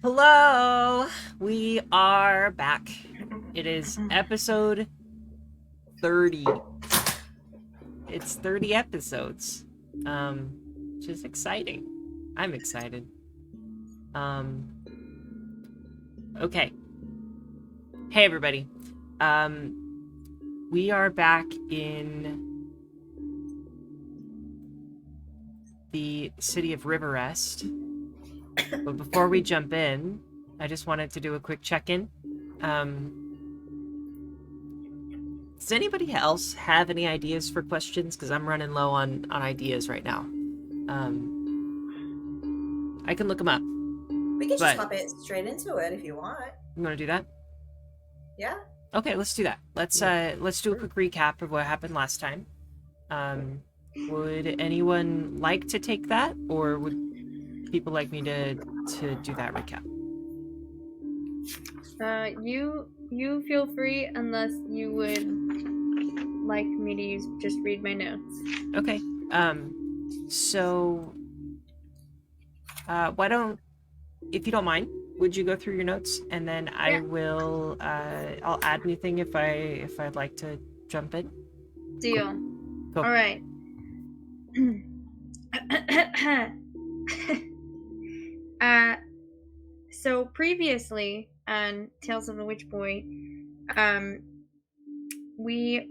Hello! We are back. It is episode 30. It's 30 episodes. Which is exciting. I'm excited. Okay. Hey everybody. We are back in the city of Riverrest. But before we jump in, I just wanted to do a quick check-in. Does anybody else have any ideas for questions? Because I'm running low on ideas right now. I can look them up. We can just hop it straight into it if you want. You want to do that? Yeah. Okay, let's do that. Let's do a quick recap of what happened last time. Would anyone like to take that, or would people like me to do that recap? You feel free, unless you would like me to just read my notes. Okay. So why don't, if you don't mind, would you go through your notes, and then I will I'll add anything if I'd like to jump in. Deal. Cool. All right. So previously on Tales of the Witch Boy, we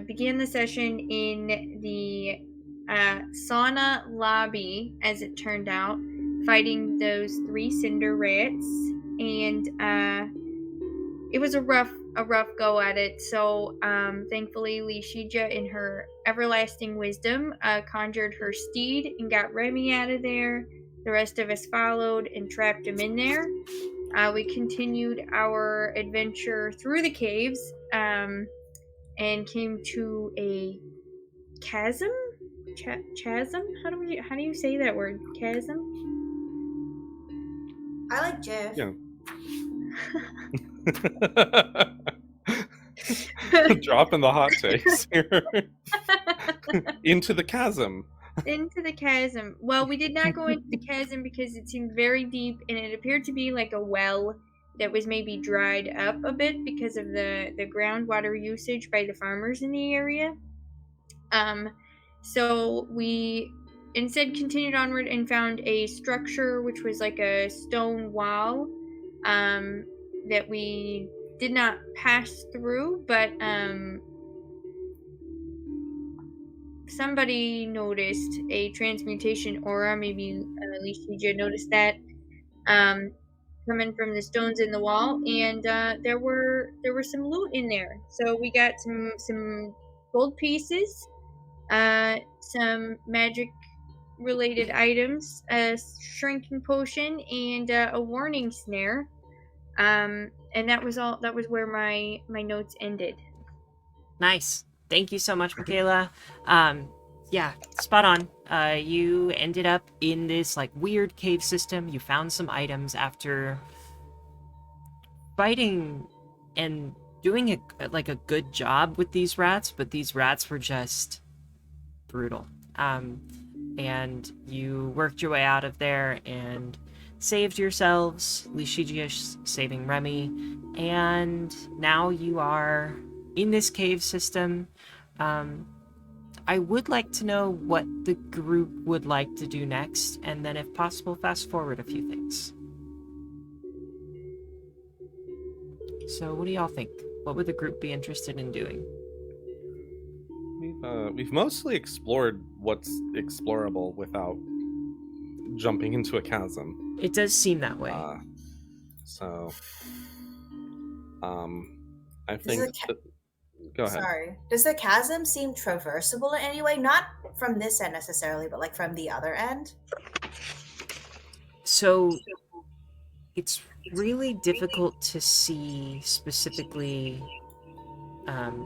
began the session in the sauna lobby, as it turned out, fighting those 3 cinder rats, and it was a rough go at it. So thankfully Lishija, in her everlasting wisdom, conjured her steed and got Remy out of there. The rest of us followed and trapped him in there. We continued our adventure through the caves and came to a chasm. Chasm? How do you say that word? Chasm? I like Jeff. Yeah. Dropping the hot takes here. Into the chasm. Into the chasm. Well, we did not go into the chasm because it seemed very deep, and it appeared to be like a well that was maybe dried up a bit because of the groundwater usage by the farmers in the area. So we instead continued onward and found a structure which was like a stone wall that we did not pass through, but somebody noticed a transmutation aura. Maybe at least Lishija noticed that coming from the stones in the wall, and there were some loot in there. So we got some gold pieces, some magic related items, a shrinking potion, and a warning snare. And that was all. That was where my notes ended. Nice. Thank you so much, Michaela. Yeah, spot on. You ended up in this like weird cave system. You found some items after fighting and doing a good job with these rats, but these rats were just brutal. And you worked your way out of there and saved yourselves, Lishija saving Remy, and now you are in this cave system. I would like to know what the group would like to do next, and then if possible, fast forward a few things. So what do y'all think? What would the group be interested in doing? We've mostly explored what's explorable without jumping into a chasm. It does seem that way. I think... Go ahead. Sorry. Does the chasm seem traversable in any way? Not from this end necessarily, but like from the other end? So it's really difficult to see specifically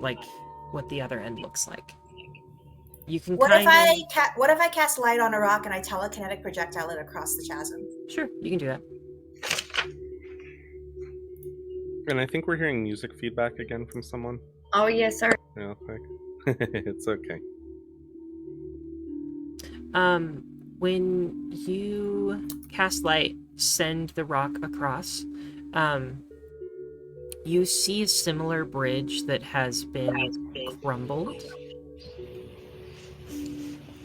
like what the other end looks like. You can what if I cast light on a rock and I telekinetic projectile it across the chasm? Sure, you can do that. And I think we're hearing music feedback again from someone. Oh, yes, sorry. Yeah, it's okay. When you cast light, send the rock across, you see a similar bridge that has been crumbled.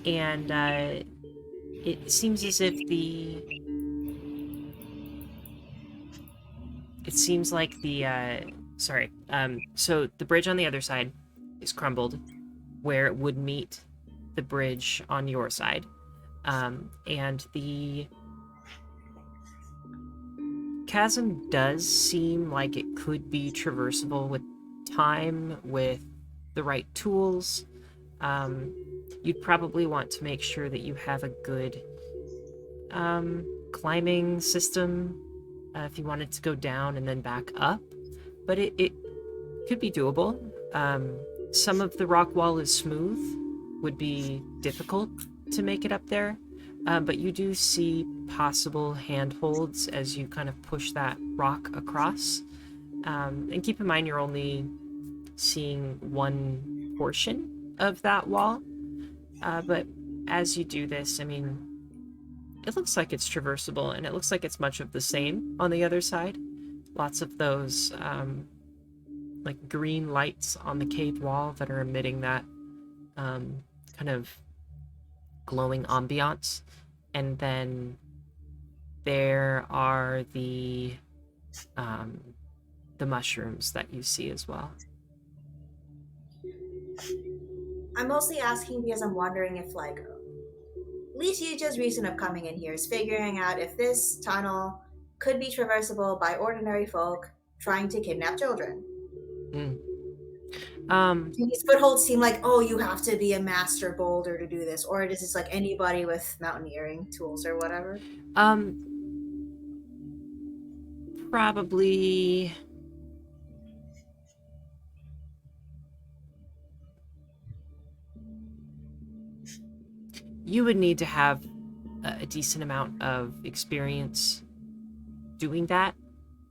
And it seems as if it seems like so the bridge on the other side is crumbled where it would meet the bridge on your side. And the chasm does seem like it could be traversable with time, with the right tools. You'd probably want to make sure that you have a good climbing system if you wanted to go down and then back up. But it could be doable. Some of the rock wall is smooth, would be difficult to make it up there. But you do see possible handholds as you kind of push that rock across. And keep in mind you're only seeing one portion of that wall. But as you do this, I mean, it looks like it's traversable, and it looks like it's much of the same on the other side. Lots of those like green lights on the cave wall that are emitting that kind of glowing ambiance. And then there are the mushrooms that you see as well. I'm mostly asking because I'm wondering if, like, Lysia's reason of coming in here is figuring out if this tunnel could be traversable by ordinary folk trying to kidnap children. These footholds seem like, oh, you have to be a master boulder to do this, or is this like anybody with mountaineering tools or whatever? Probably. You would need to have a decent amount of experience doing that,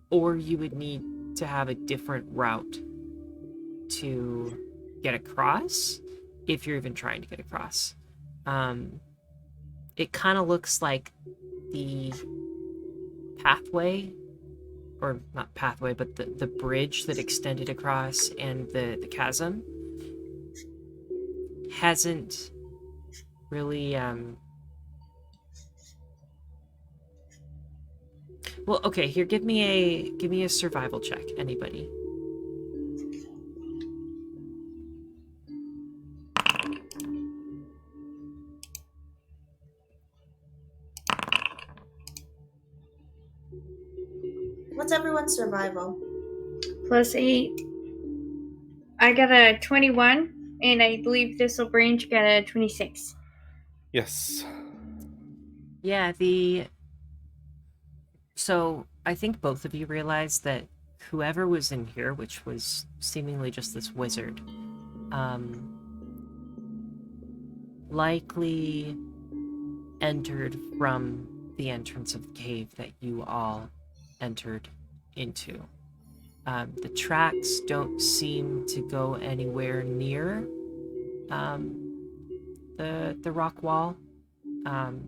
or you would need to have a different route to get across, if you're even trying to get across. It kind of looks like the pathway, or not pathway, but the bridge that extended across and the chasm hasn't really well, okay, here, give me a survival check, anybody. What's everyone's survival? +8. I got a 21, and I believe Thistle Branch got a 26. Yes. Yeah, so I think both of you realized that whoever was in here, which was seemingly just this wizard, likely entered from the entrance of the cave that you all entered into. The tracks don't seem to go anywhere near the rock wall.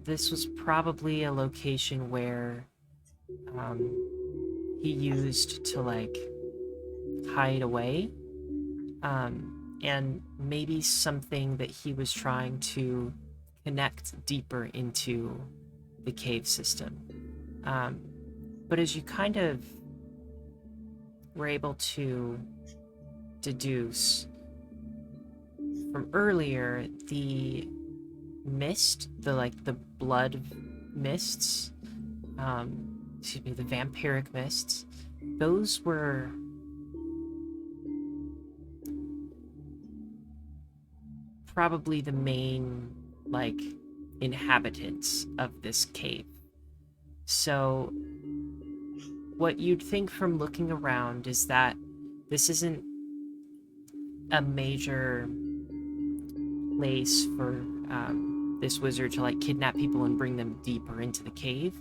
This was probably a location where he used to, like, hide away, and maybe something that he was trying to connect deeper into the cave system. But as you kind of were able to deduce from earlier, the mist, the blood mists, the vampiric mists, those were probably the main, like, inhabitants of this cave. So what you'd think from looking around is that this isn't a major place for this wizard to, like, kidnap people and bring them deeper into the cave.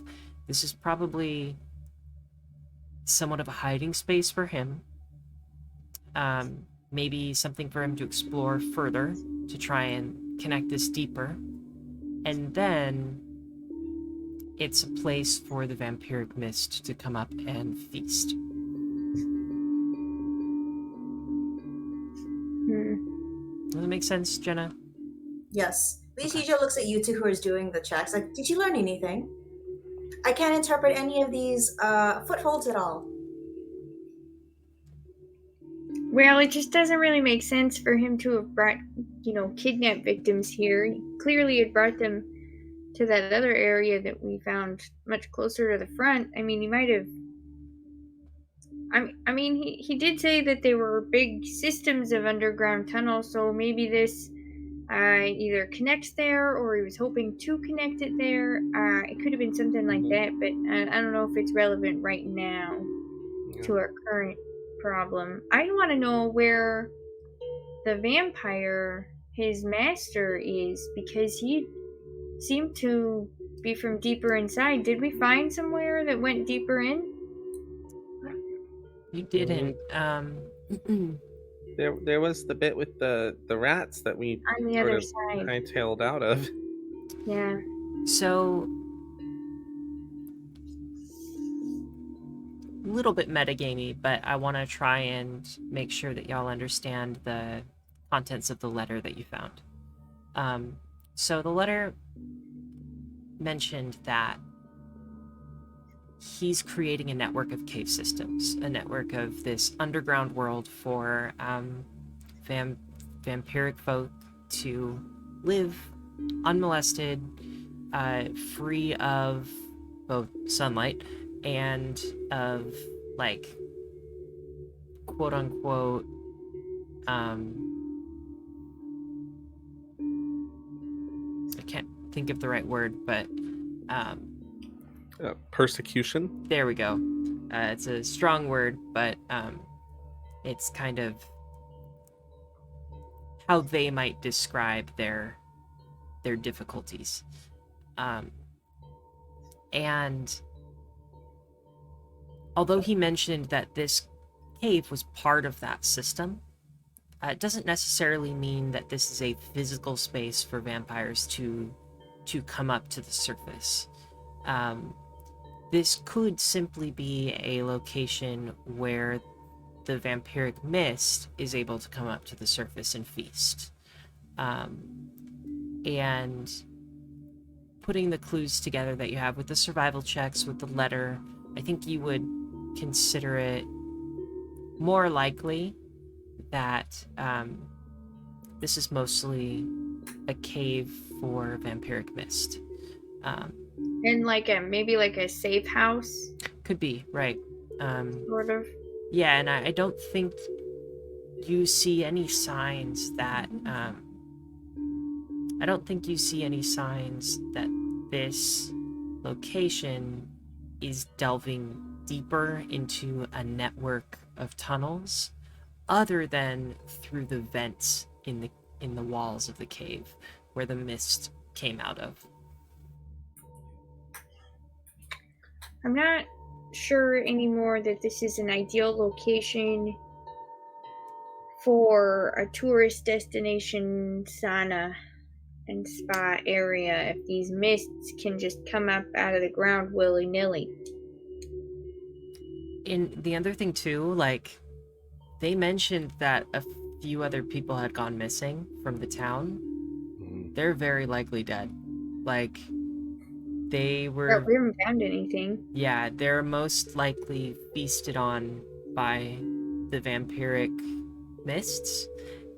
This is probably somewhat of a hiding space for him. Maybe something for him to explore further, to try and connect this deeper. And then it's a place for the vampiric mist to come up and feast. Does that make sense, Jenna? Yes. Lisa Okay. looks at you two who is doing the checks. Like, did you learn anything? I can't interpret any of these footholds at all. Well, it just doesn't really make sense for him to have brought, kidnapped victims here. He clearly had brought them to that other area that we found much closer to the front. I mean, he might have. He did say that they were big systems of underground tunnels, so maybe this either connects there or he was hoping to connect it there. It could have been something like that, but I don't know if it's relevant right now to our current problem. I want to know where the vampire, his master, is, because he seemed to be from deeper inside. Did we find somewhere that went deeper in? You didn't. There was the bit with the rats that we On the sort other of side. hightailed out of. Yeah. So, a little bit metagamey, but I want to try and make sure that y'all understand the contents of the letter that you found. So the letter mentioned that he's creating a network of cave systems, a network of this underground world for vampiric folk to live unmolested, free of both sunlight and of, like, quote unquote, I can't think of the right word, but Persecution. there we go. It's a strong word, but it's kind of how they might describe their difficulties. And although he mentioned that this cave was part of that system, it doesn't necessarily mean that this is a physical space for vampires to come up to the surface. This could simply be a location where the vampiric mist is able to come up to the surface and feast. And putting the clues together that you have with the survival checks, with the letter, I think you would consider it more likely that this is mostly a cave for vampiric mist. And maybe like a safe house, Could be, right. sort of. Yeah, and I don't think you see any signs that I don't think you see any signs that this location is delving deeper into a network of tunnels, other than through the vents in the walls of the cave where the mist came out of. I'm not sure anymore that this is an ideal location for a tourist destination sauna and spa area if these mists can just come up out of the ground willy-nilly. And the other thing too, like, they mentioned that a few other people had gone missing from the town. They're very likely dead. Like, they were... We haven't found anything. Yeah, they're most likely feasted on by the vampiric mists,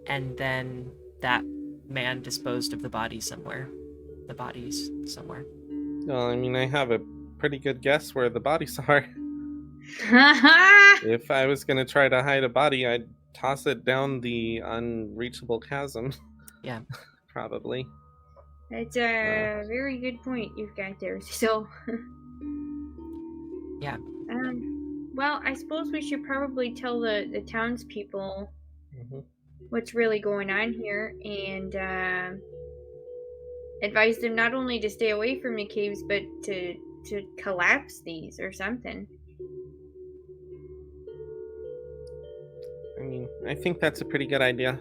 and then that man disposed of the bodies somewhere. Well, I mean, I have a pretty good guess where the bodies are. If I was going to try to hide a body, I'd toss it down the unreachable chasm. Yeah. Probably. That's a very good point you've got there. So, Yeah. Well, I suppose we should probably tell the townspeople what's really going on here, and advise them not only to stay away from the caves, but to collapse these or something. I mean, I think that's a pretty good idea.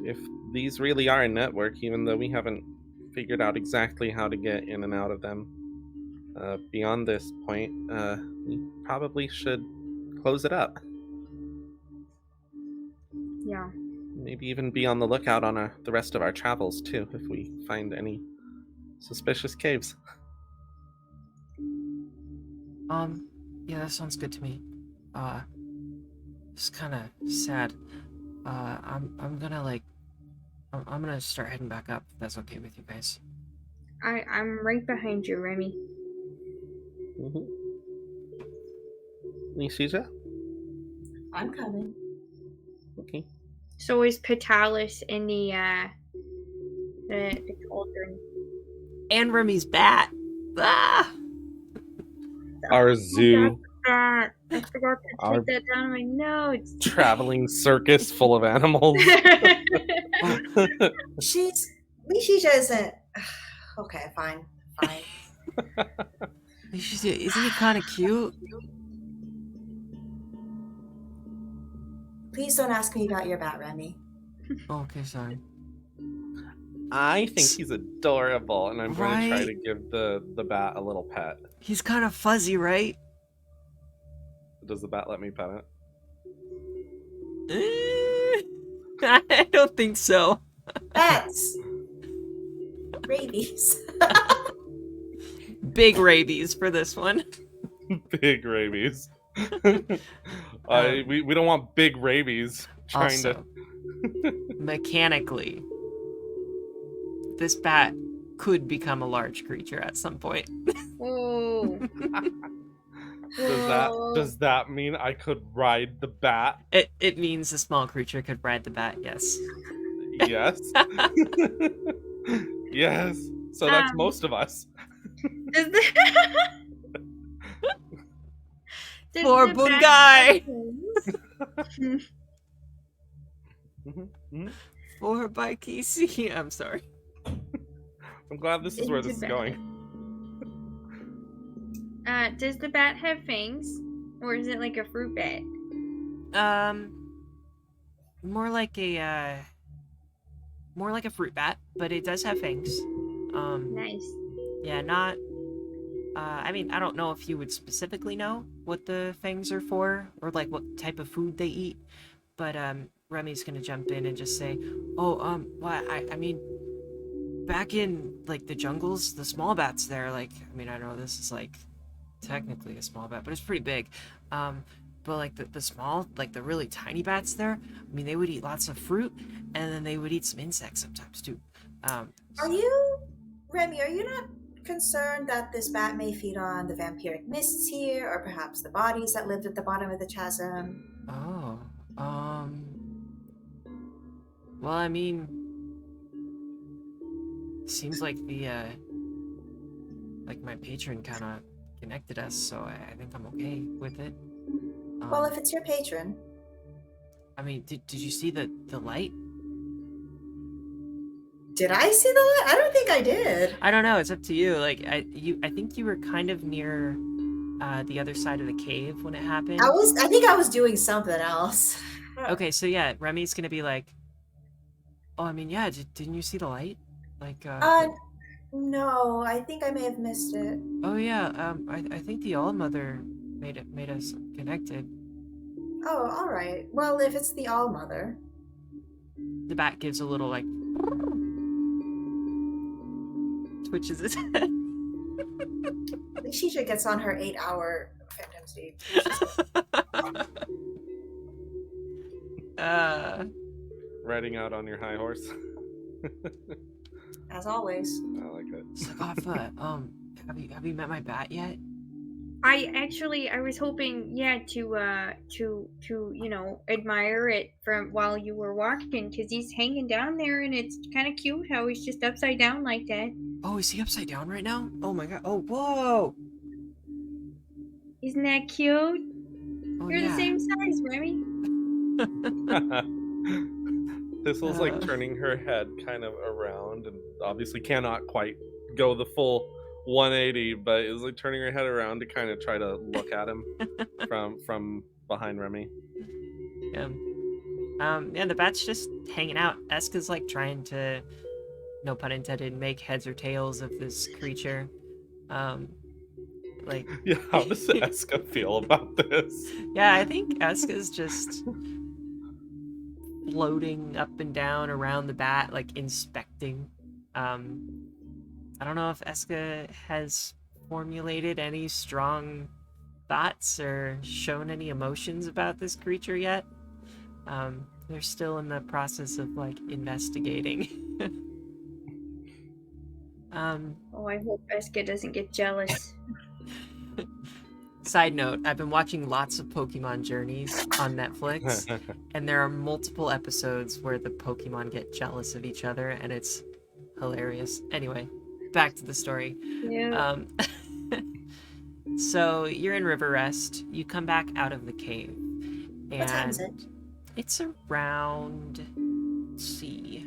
If these really are a network, even though we haven't figured out exactly how to get in and out of them. Beyond this point, we probably should close it up. Yeah. Maybe even be on the lookout on the rest of our travels too, if we find any suspicious caves. Yeah, that sounds good to me. It's kind of sad. I'm gonna I'm gonna start heading back up. If that's okay with you guys. I'm right behind you, Remy. Mm-hmm. Nisija? I'm coming. Okay. So is Patalis in the cauldron. And Remy's bat. Ah! Our zoo. I forgot to Our- take that down in my notes. Traveling circus full of animals. Lishija isn't. Okay, fine. Isn't he kind of cute? Please don't ask me about your bat, Remy. Oh, okay, sorry. I think he's adorable, and I'm going to try Right? to give the bat a little pet. He's kind of fuzzy, right? Does the bat let me pet it? I don't think so. Bats! Rabies. Big rabies for this one. Big rabies. We don't want big rabies trying Also, mechanically, this bat could become a large creature at some point. Oh. Does that mean I could ride the bat? It means a small creature could ride the bat, yes. Yes. Yes. So that's most of us. Does the Poor the Bungai! bat- Mhm. Or by Casey. I'm sorry. I'm glad this is where this is It's a going. Does the bat have fangs, or is it like a fruit bat? More like a fruit bat, but it does have fangs. Nice. Yeah, not. I mean, I don't know if you would specifically know what the fangs are for, or like what type of food they eat, but Remy's gonna jump in and just say, "Oh, well, I mean, back in like the jungles, the small bats there, like, I mean, I know this is like technically a small bat, but it's pretty big. But like the small, like the really tiny bats there, I mean, they would eat lots of fruit, and then they would eat some insects sometimes too. Remy, are you not concerned that this bat may feed on the vampiric mists here, or perhaps the bodies that lived at the bottom of the chasm? Oh, well, I mean, seems like like my patron kind of connected us, so I think I'm okay with it. Well, if it's your patron. I mean, did you see the light? Did I see the light? I don't think I did. I don't know. It's up to you. Like, I think you were kind of near the other side of the cave when it happened. I think I was doing something else. Okay, so yeah, Remy's gonna be like, "Oh, I mean, yeah, didn't you see the light? Like, No, I think I may have missed it. oh yeah, I think the All-Mother made us connected." Oh, all right. Well, if it's the All-Mother. The bat gives a little like twitches its head. Lishija gets on her 8-hour phantom sleep. Riding out on your high horse. As always. I like it. It's like, oh, Foot, have you met my bat yet? I was hoping, yeah, to admire it from while you were walking, because he's hanging down there, and it's kind of cute how he's just upside down like that. Oh, is he upside down right now? Oh my god. Oh, whoa. Isn't that cute? Oh, You're yeah. the same size, Remy. Thistle's like turning her head kind of around, and obviously cannot quite go the full 180, but is like turning her head around to kind of try to look at him from behind Remy. Yeah. Yeah, the bat's just hanging out. Eska's like trying to no pun intended, make heads or tails of this creature. Like, Yeah, how does Eska feel about this? yeah, I think Eska's just floating up and down around the bat, like inspecting. I don't know if Eska has formulated any strong thoughts or shown any emotions about this creature yet. They're still in the process of like investigating. Oh, I hope Eska doesn't get jealous. Side note, I've been watching lots of Pokemon Journeys on Netflix, and there are multiple episodes where the Pokemon get jealous of each other, and it's hilarious. Anyway, back to the story. Yeah. So you're in Riverrest. You come back out of the cave. And What time is it? it's around, let's see.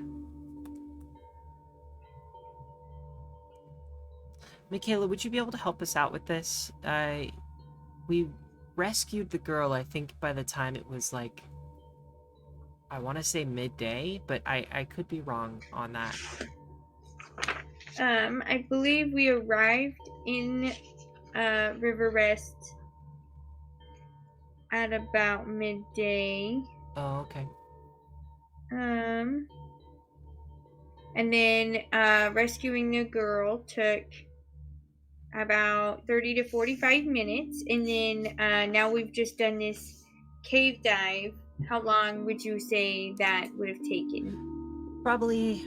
Michaela, would you be able to help us out with this? We rescued the girl, I think, by the time it was like, I want to say midday, but I could be wrong on that. I believe we arrived in Riverrest at about midday. Oh, okay. And then rescuing the girl took about 30 to 45 minutes, and then now we've just done this cave dive. How long would you say that would have taken? Probably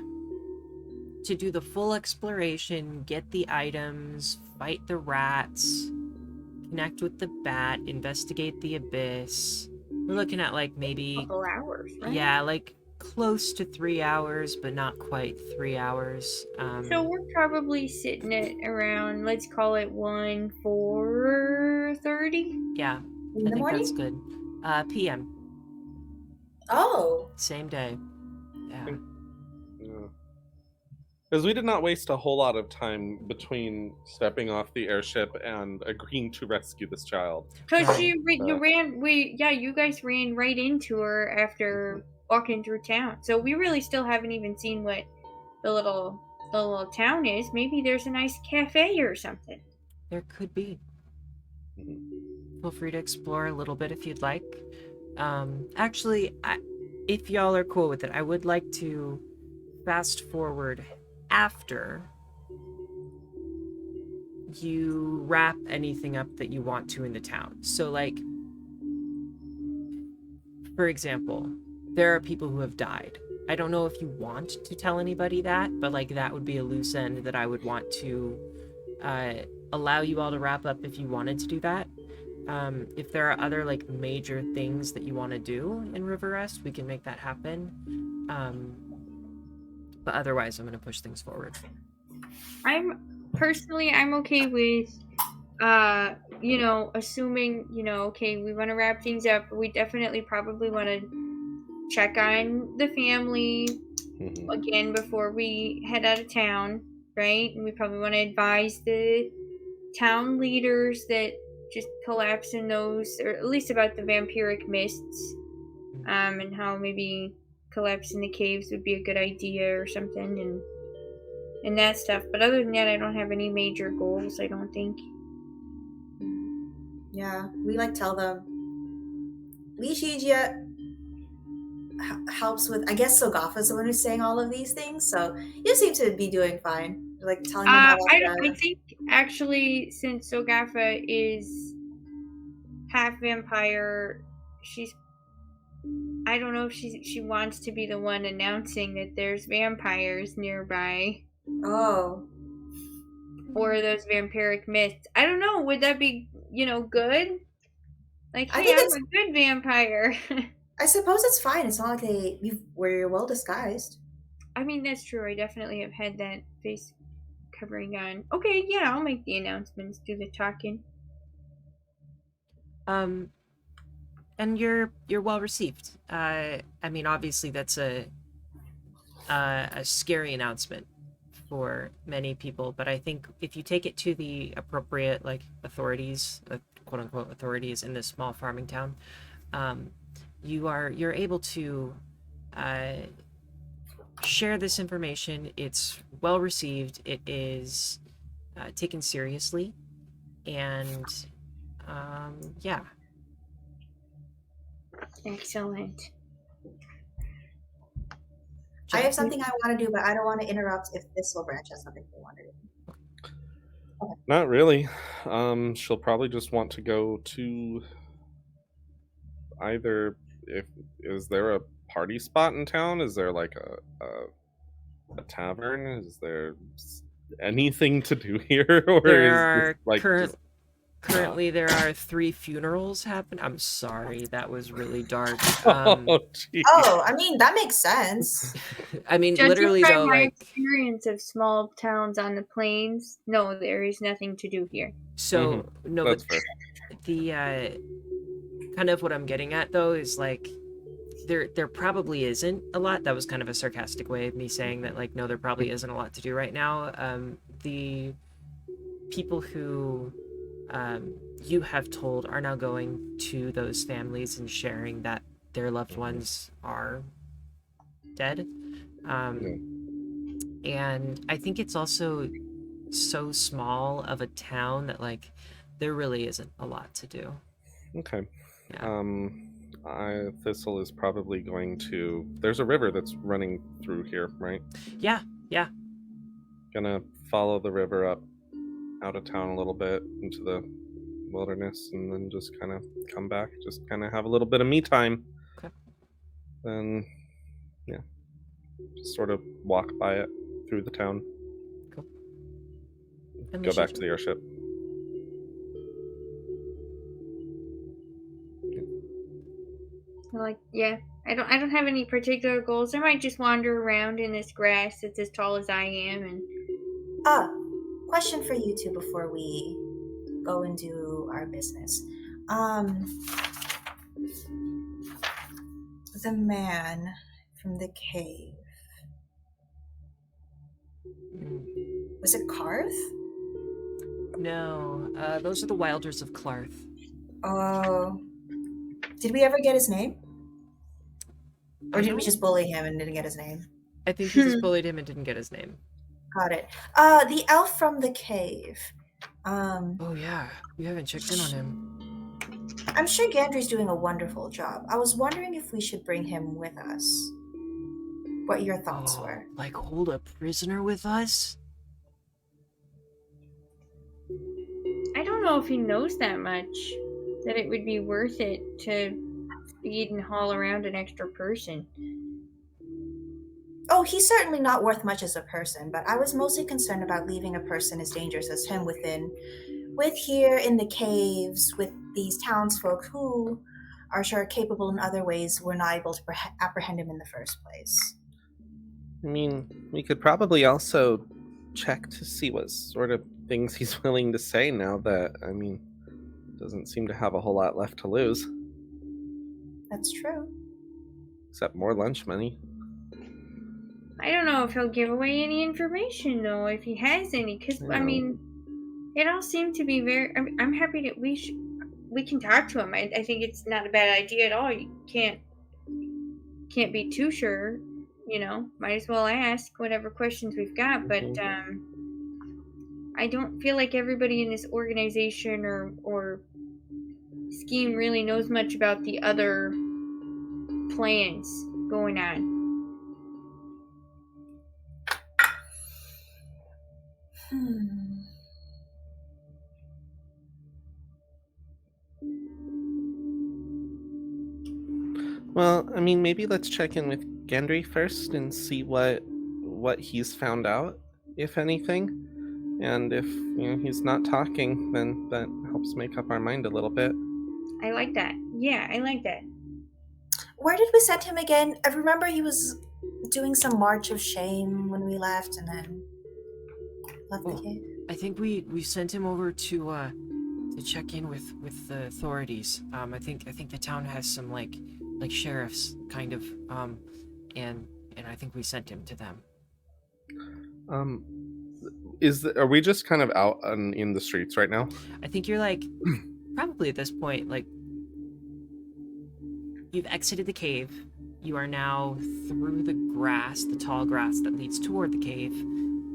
to do the full exploration, get the items, fight the rats, connect with the bat, investigate the abyss. We're looking at like maybe, Couple hours, right? yeah, like close to 3 hours, but not quite 3 hours. So we're probably sitting at around, let's call it 4:30. Yeah, In I the think morning? that's good. PM, Oh, same day. Yeah. Because we did not waste a whole lot of time between stepping off the airship and agreeing to rescue this child. Cause Right. you guys ran right into her after walking through town. So we really still haven't even seen what the little town is. Maybe there's a nice cafe or something. There could be. Feel free to explore a little bit if you'd like. Actually, if y'all are cool with it, I would like to fast forward after you wrap anything up that you want to in the town. So, like, for example, there are people who have died. I don't know if you want to tell anybody that, but like that would be a loose end that I would want to allow you all to wrap up if you wanted to do that. If there are other like major things that you want to do in Riverrest, we can make that happen. But otherwise, I'm going to push things forward. I'm okay with assuming, okay, we want to wrap things up, but we definitely probably want to check on the family again before we head out of town, right? And we probably want to advise the town leaders that just collapse in those, or at least about the vampiric mists, and how maybe collapse in the caves would be a good idea or something, and that stuff. But other than that, I don't have any major goals, I don't think. yeah. We like tell them. Lishijia helps with. I guess Sogafa's the one who's saying all of these things, so you seem to be doing fine. Like telling them all I think actually, since Sogafa is half vampire, I don't know if she wants to be the one announcing that there's vampires nearby. Oh. Or those vampiric myths. I don't know. Would that be, good? Like, I hey, think I'm a good vampire. I suppose it's fine. It's not like we're well disguised. I mean, that's true. I definitely have had that face covering on. Okay, yeah, I'll make the announcements, do the talking. And you're well received. I mean, obviously that's a scary announcement for many people, but I think if you take it to the appropriate like authorities, quote unquote authorities in this small farming town, you're able to share this information. It's well received. It is taken seriously, and yeah. Excellent. I have something I want to do, but I don't want to interrupt if Thistle Branch has something they want to do. Not really. She'll probably just want to go to either. If is there a party spot in town? Is there like a tavern? Is there anything to do here, or There is are this, like just- currently there are 3 funerals happen. I'm sorry, that was really dark. Oh, geez. Oh, I mean, that makes sense. I mean, Judging literally by though, my like, experience of small towns on the plains, no, there is nothing to do here. so no, That's but fair. the kind of what I'm getting at though is like there probably isn't a lot. That was kind of a sarcastic way of me saying that, like, no, there probably isn't a lot to do right now. The people who you have told are now going to those families and sharing that their loved ones are dead. And I think it's also so small of a town that, like, there really isn't a lot to do. Okay. Yeah. Thistle is probably going to. There's a river that's running through here, right? Yeah. Gonna follow the river up out of town a little bit into the wilderness, and then just kind of come back. Just kind of have a little bit of me time. Okay. Then, yeah, just sort of walk by it through the town. Cool. Go back to the airship. Like, yeah, I don't have any particular goals. I might just wander around in this grass that's as tall as I am, and Question for you two before we go and do our business. The man from the cave. Was it Karth? No, those are the Wilders of Clarth. Oh. Did we ever get his name? Or did we just bully him and didn't get his name? I think he just bullied him and didn't get his name. Got it. The elf from the cave. Oh yeah, we haven't checked in on him. I'm sure Gandry's doing a wonderful job. I was wondering if we should bring him with us. What your thoughts were. Like, hold a prisoner with us? I don't know if he knows that much that it would be worth it to feed and haul around an extra person. Oh, he's certainly not worth much as a person, but I was mostly concerned about leaving a person as dangerous as him with here in the caves with these townsfolk who are sure capable in other ways we're not able to apprehend him in the first place. I mean, we could probably also check to see what sort of things he's willing to say now that, I mean, doesn't seem to have a whole lot left to lose. That's true. Except more lunch money. I don't know if he'll give away any information, though, if he has any, because, I mean, it all seemed to be very... I'm happy that we can talk to him. I think it's not a bad idea at all. You can't be too sure, you know. Might as well ask whatever questions we've got, but I don't feel like everybody in this organization or scheme really knows much about the other plans going on. Well, I mean, maybe let's check in with Gendry first and see what he's found out, if anything. And if he's not talking, then that helps make up our mind a little bit. I like that. Yeah, I like that. Where did we send him again? I remember he was doing some march of shame when we left and then left the cave. I think we sent him over to check in with the authorities. I think the town has some like sheriffs kind of, and I think we sent him to them. Are we just kind of out in the streets right now? I think you're like probably at this point, like, you've exited the cave, you are now through the grass, the tall grass that leads toward the cave,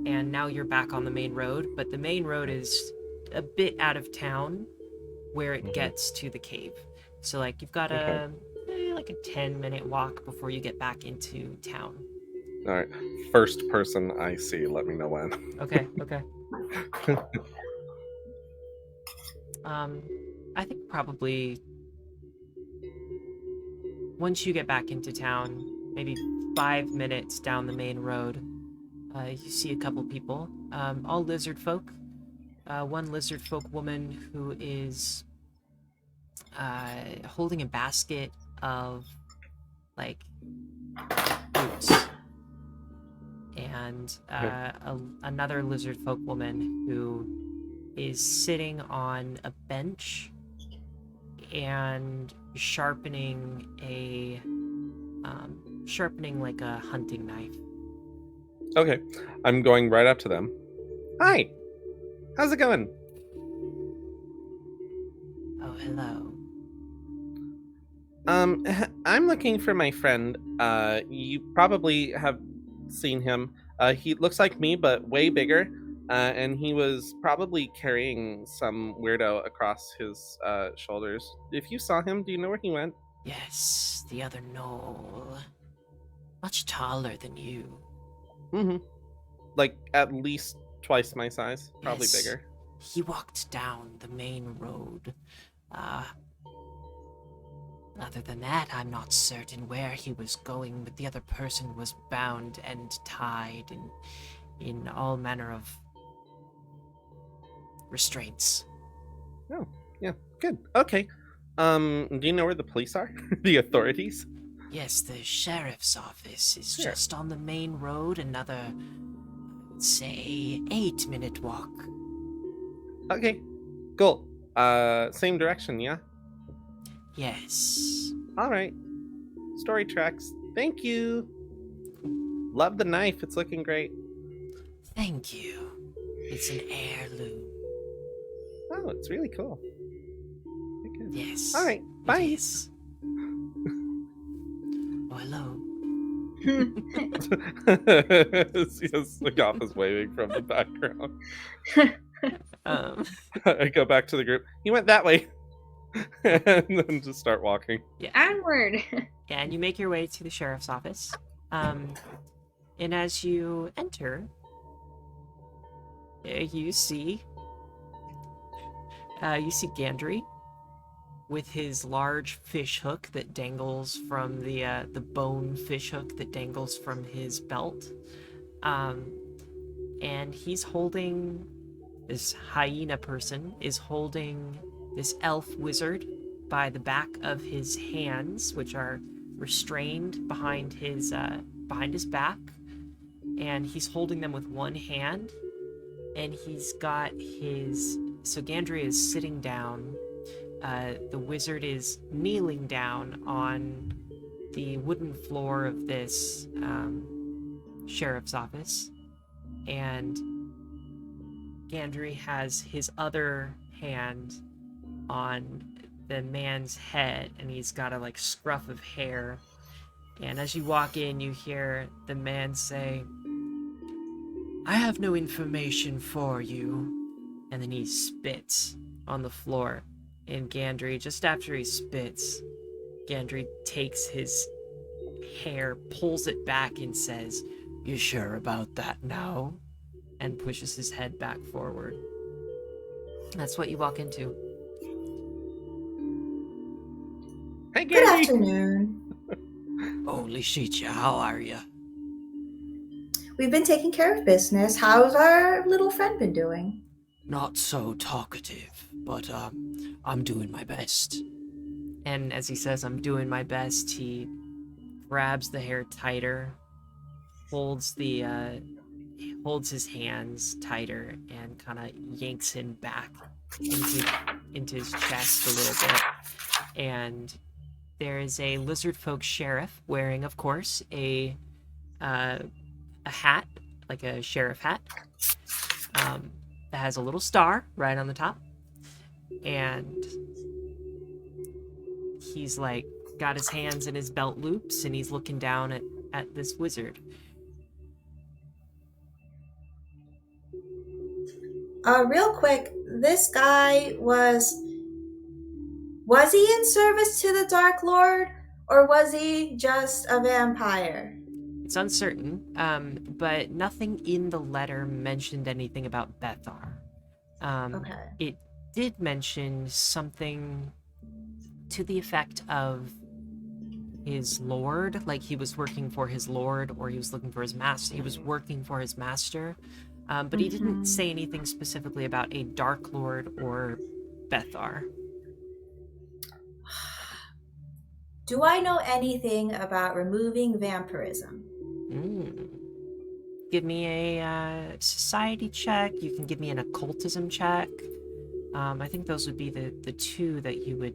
and now you're back on the main road, but the main road is a bit out of town where it gets to the cave. So, like, you've got like a 10-minute walk before you get back into town. All right. First person I see, let me know when. Okay. I think probably once you get back into town, maybe 5 minutes down the main road, you see a couple people, all lizard folk. One lizard folk woman who is holding a basket of, like, boots. And another lizard folk woman who is sitting on a bench and sharpening like a hunting knife. Okay. I'm going right up to them. Hi. How's it going? Oh, hello. I'm looking for my friend. You probably have seen him. He looks like me, but way bigger. And he was probably carrying some weirdo across his shoulders. If you saw him, do you know where he went? Yes, the other knoll. Much taller than you. Mm-hmm. Like at least twice my size, probably Yes. bigger. He walked down the main road. Other than that, I'm not certain where he was going, but the other person was bound and tied in all manner of restraints. Oh, yeah, good. Okay. Do you know where the police are? The authorities? Yes, the sheriff's office is Sure. just on the main road, another, say, 8-minute walk. Okay, cool. Same direction, yeah? Yes. All right. Story tracks. Thank you. Love the knife. It's looking great. Thank you. It's an heirloom. Oh, it's really cool. Very good. Yes. All right. it Bye. is. Oh, hello. Yes, the cop is waving from the background. Um, I go back to the group. He went that way. And then just start walking. Onward. yeah, and you make your way to the sheriff's office. And as you enter, you see Gandry with his large fish hook that dangles from the bone fish hook that dangles from his belt. And he's holding, this hyena person is holding this elf wizard by the back of his hands, which are restrained behind his back, and he's holding them with one hand, and he's got his, so Gandry is sitting down, the wizard is kneeling down on the wooden floor of this sheriff's office, and Gandry has his other hand on the man's head, and he's got a like scruff of hair. And as you walk in, you hear the man say, "I have no information for you." And then he spits on the floor. And Gandry, just after he spits, Gandry takes his hair, pulls it back, and says, "You sure about that now?" And pushes his head back forward. That's what you walk into. Hey, Good Gary. afternoon. Oh, Lishicha, how are you? We've been taking care of business. How's our little friend been doing? Not so talkative, but I'm doing my best. And as he says, "I'm doing my best," he grabs the hair tighter, holds his hands tighter, and kind of yanks him back into his chest a little bit. And there is a lizard folk sheriff wearing, of course, a hat, like a sheriff hat, that has a little star right on the top. And he's like, got his hands in his belt loops, and he's looking down at this wizard. Real quick, this guy was he in service to the Dark Lord, or was he just a vampire? It's uncertain, but nothing in the letter mentioned anything about Bethar. Okay. It did mention something to the effect of his lord, like he was working for his lord, or he was looking for his master. He was working for his master, but he didn't say anything specifically about a Dark Lord or Bethar. Do I know anything about removing vampirism? Give me a society check. You can give me an occultism check. I think those would be the two that you would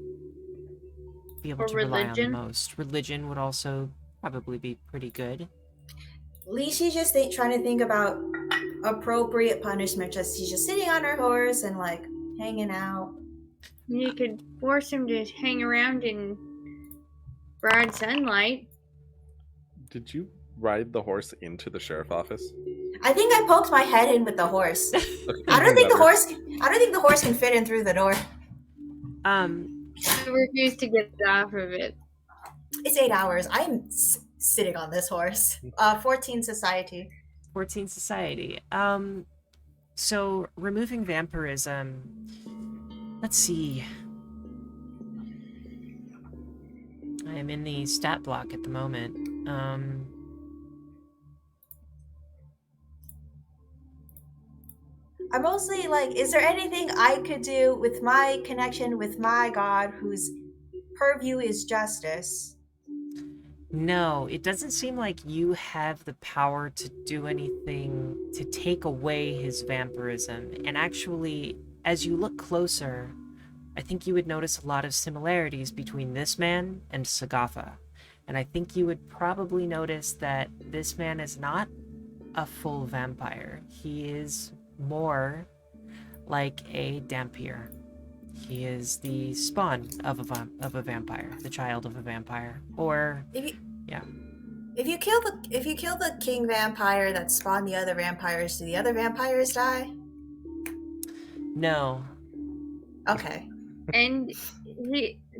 be able Or to rely on the religion? most. Religion would also probably be pretty good. She's just trying to think about appropriate punishment. She's just sitting on her horse and like hanging out. You could force him to hang around in broad sunlight. Did you ride the horse into the sheriff office? I think I poked my head in with the horse. Okay, I don't think the better. horse can fit in through the door. I refuse to get off of it. It's 8 hours. I'm sitting on this horse. 14 society. 14 society. So removing vampirism. Let's see. I am in the stat block at the moment. I'm mostly like, is there anything I could do with my connection with my god whose purview is justice? No, it doesn't seem like you have the power to do anything to take away his vampirism. And actually, as you look closer, I think you would notice a lot of similarities between this man and Sagatha. And I think you would probably notice that this man is not a full vampire. He is more like a dhampir. He is the spawn of a vampire, the child of a vampire, or If you kill the king vampire that spawned the other vampires, do the other vampires die? no. Okay. And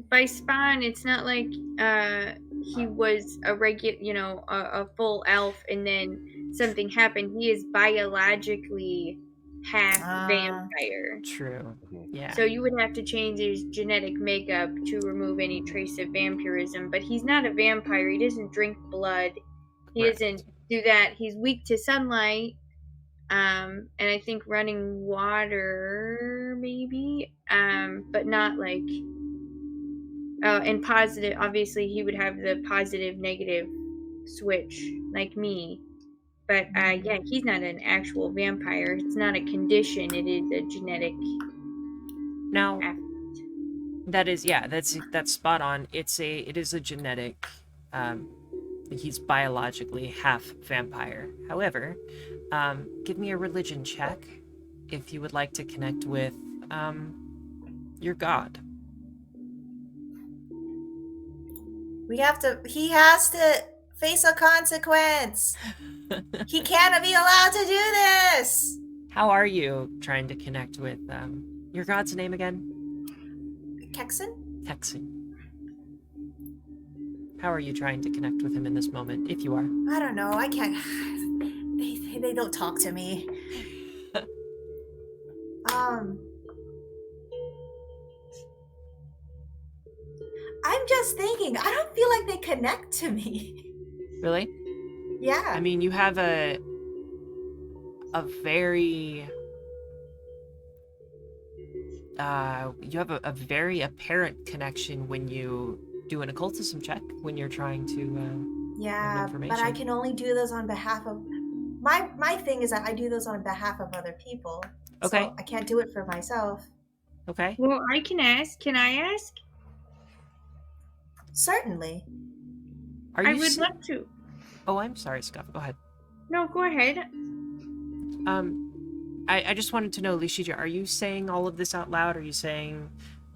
by spawn, it's not like he was a regular, a full elf, and then something happened. He is biologically half vampire. True. Yeah. So you would have to change his genetic makeup to remove any trace of vampirism. But he's not a vampire. He doesn't drink blood. He Correct. doesn't do that. He's weak to sunlight. And I think running water, maybe. But not like. And positive. Obviously, he would have the positive, negative switch, like me. But yeah, he's not an actual vampire. It's not a condition. It is a genetic. Now, aspect. that's spot on. It is a genetic. He's biologically half vampire. However, give me a religion check if you would like to connect with your god. He has to face a consequence. He can't be allowed to do this. How are you trying to connect with your god's name again? Kexen? Hexen. How are you trying to connect with him in this moment, if you are? I don't know. I can't. They don't talk to me. I'm just thinking. I don't feel like they connect to me. Really? Yeah. I mean, you have a very very apparent connection when you do an occultism check, when you're trying to yeah, but I can only do those on behalf of my thing is that I do those on behalf of other people. Okay. So I can't do it for myself. Okay. Well, I can ask. Can I ask? Certainly. Are you I would love to. Oh, I'm sorry, Scuff. Go ahead. No, go ahead. I just wanted to know, Lishija, are you saying all of this out loud? Are you saying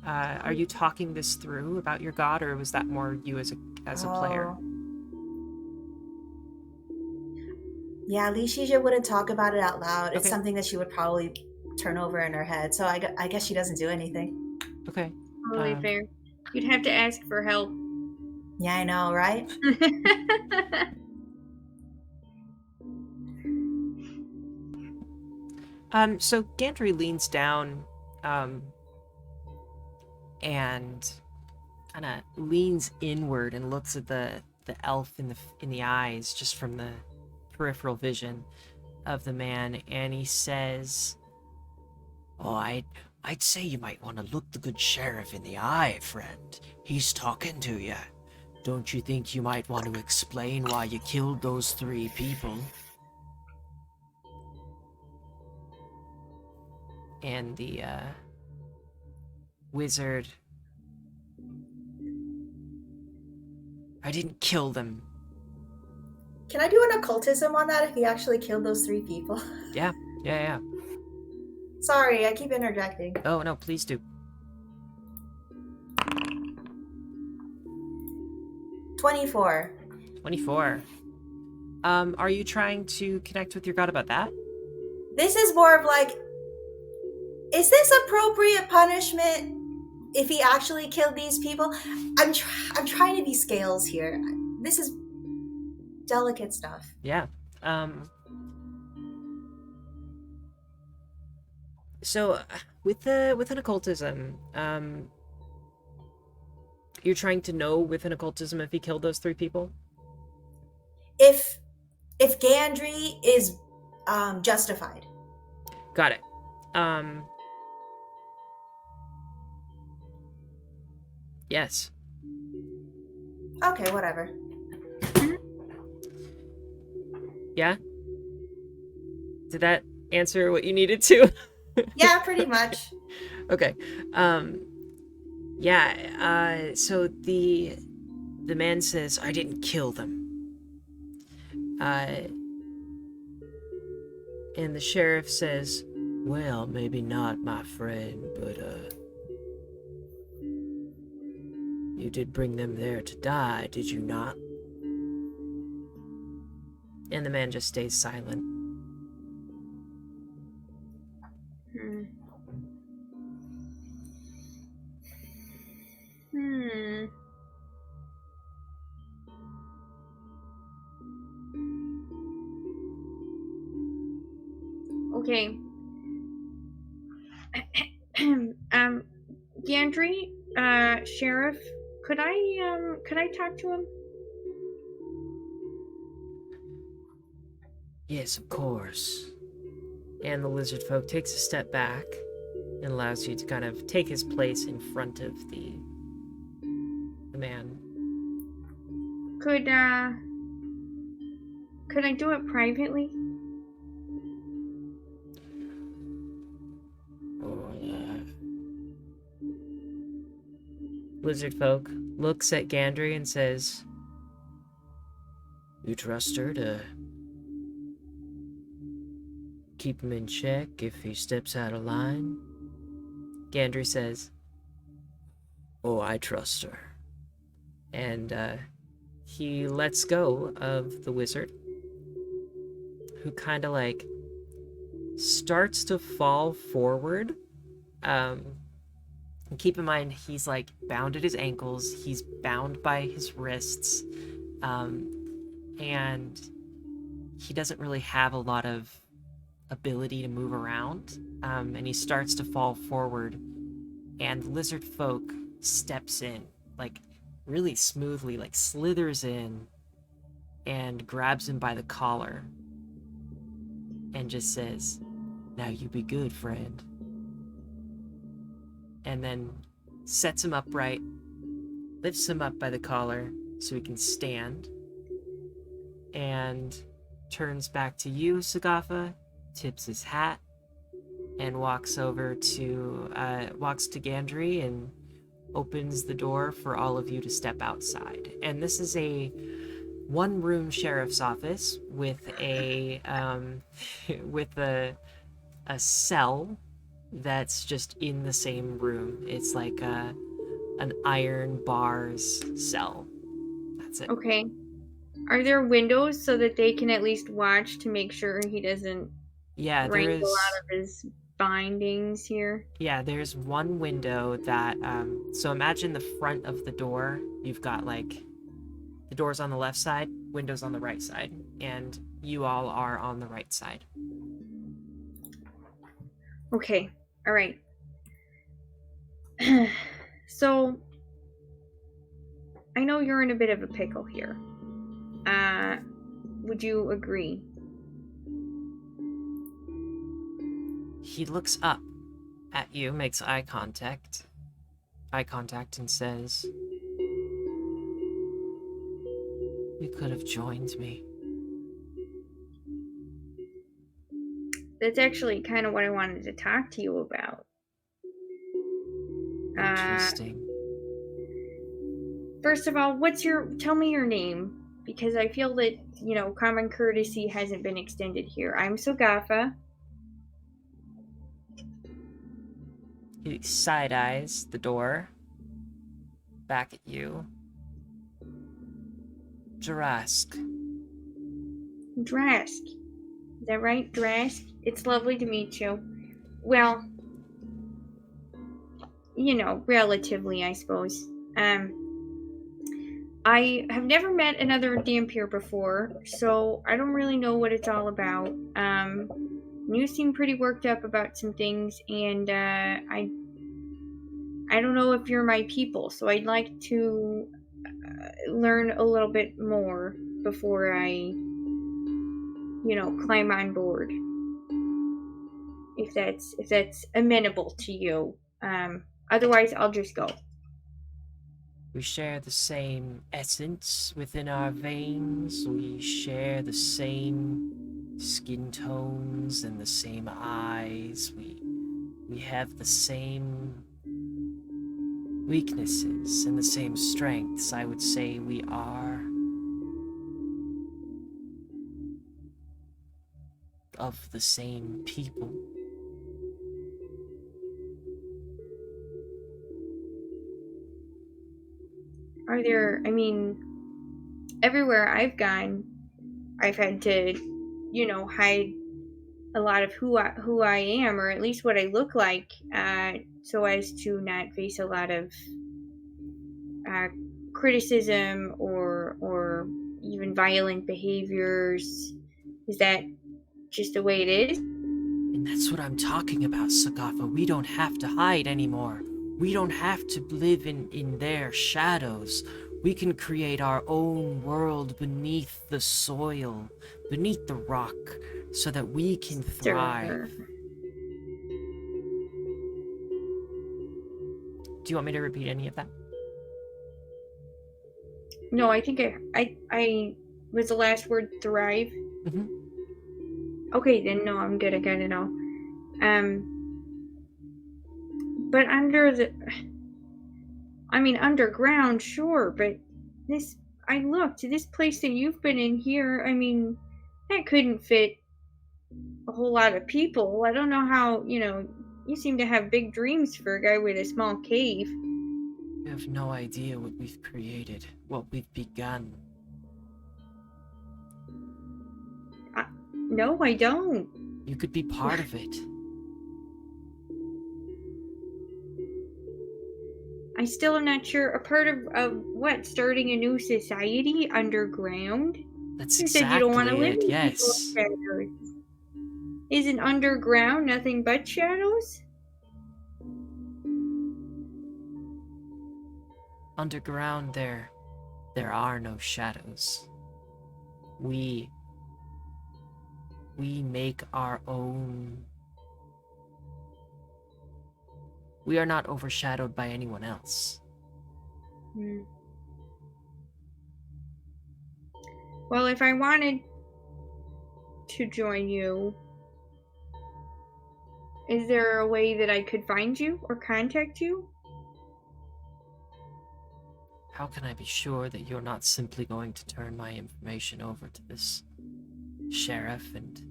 Are you talking this through about your god, or was that more you as a player? Oh. Yeah, Leisha wouldn't talk about it out loud. It's Okay. something that she would probably turn over in her head. So I guess she doesn't do anything. Okay. Totally fair. You'd have to ask for help. Yeah, I know, right? So Gantry leans down, and kind of leans inward and looks at the elf in the eyes, just from the peripheral vision of the man, and he says, "Oh, I'd say you might want to look the good sheriff in the eye, friend. He's talking to you. Don't you think you might want to explain why you killed those 3 people?" and the wizard, "I didn't kill them." Can I do an occultism on that if he actually killed those 3 people? Yeah. Sorry, I keep interjecting. Oh no, please do. 24. 24. Are you trying to connect with your god about that? This is more of like, is this appropriate punishment if he actually killed these people? I'm trying to be scales here. This is delicate stuff. Yeah. So with an occultism, you're trying to know with an occultism if he killed those 3 people? If Gandry is justified. Got it. Yes. Okay, whatever. Yeah? Did that answer what you needed to? Yeah, pretty much. Okay. Yeah, so the man says, "I didn't kill them." And the sheriff says, "Well, maybe not, my friend, but, you did bring them there to die, did you not?" and the man just stays silent. Okay. Gandry, Sheriff, could I talk to him? Yes, of course. And the lizard folk takes a step back and allows you to kind of take his place in front of the man. Could I do it privately? Lizard folk looks at Gandry and says, "You trust her to keep him in check if he steps out of line?" Gandry says, "Oh, I trust her." and he lets go of the wizard, who kind of like starts to fall forward. And keep in mind, he's like bound at his ankles, he's bound by his wrists, and he doesn't really have a lot of ability to move around, and he starts to fall forward, and lizard folk steps in, like really smoothly, like slithers in and grabs him by the collar and just says, "Now you be good, friend," and then sets him upright, lifts him up by the collar so he can stand, and turns back to you, Sagafa, tips his hat, and walks to Gandry and opens the door for all of you to step outside. And this is a one-room sheriff's office with a with a cell that's just in the same room. It's like an iron bars cell. That's it. Okay. Are there windows so that they can at least watch to make sure he doesn't Yeah, wrangle out of his bindings here? Yeah, there's one window that, so imagine the front of the door. You've got, like, the door's on the left side, windows on the right side, and you all are on the right side. Okay. All right. So, I know you're in a bit of a pickle here. Would you agree? He looks up at you, makes eye contact, and says, "You could have joined me." That's actually kind of what I wanted to talk to you about. Interesting. First of all, tell me your name, because I feel that, common courtesy hasn't been extended here. I'm Sogafa. He side-eyes the door, back at you. Drask. Drask. Is that right, Drask? It's lovely to meet you. Well, relatively, I suppose. I have never met another dhampir before, so I don't really know what it's all about. You seem pretty worked up about some things, and I don't know if you're my people, so I'd like to learn a little bit more before I, climb on board. If that's amenable to you. Otherwise, I'll just go. We share the same essence within our veins. We share the same skin tones and the same eyes. We have the same weaknesses and the same strengths. I would say we are of the same people. Are there, everywhere I've gone, I've had to, hide a lot of who I am, or at least what I look like, so as to not face a lot of criticism or even violent behaviors. Is that just the way it is? And that's what I'm talking about, Sagafa. We don't have to hide anymore. We don't have to live in their shadows. We can create our own world beneath the soil, beneath the rock, so that we can thrive. Do you want me to repeat any of that? No, I think I was the last word thrive. Mm-hmm. Okay, then no, I'm good. I got it all. But underground, sure, but I looked, this place that you've been in here, that couldn't fit a whole lot of people. I don't know how, you seem to have big dreams for a guy with a small cave. You have no idea what we've created, what we've begun. No, I don't. You could be part of it. I still am not sure. A part of what? Starting a new society underground? That's you exactly said you don't want to live it, in yes. shadows. Isn't underground nothing but shadows? Underground, there are no shadows. We make our own. We are not overshadowed by anyone else. Well, if I wanted to join you, is there a way that I could find you or contact you? How can I be sure that you're not simply going to turn my information over to this sheriff and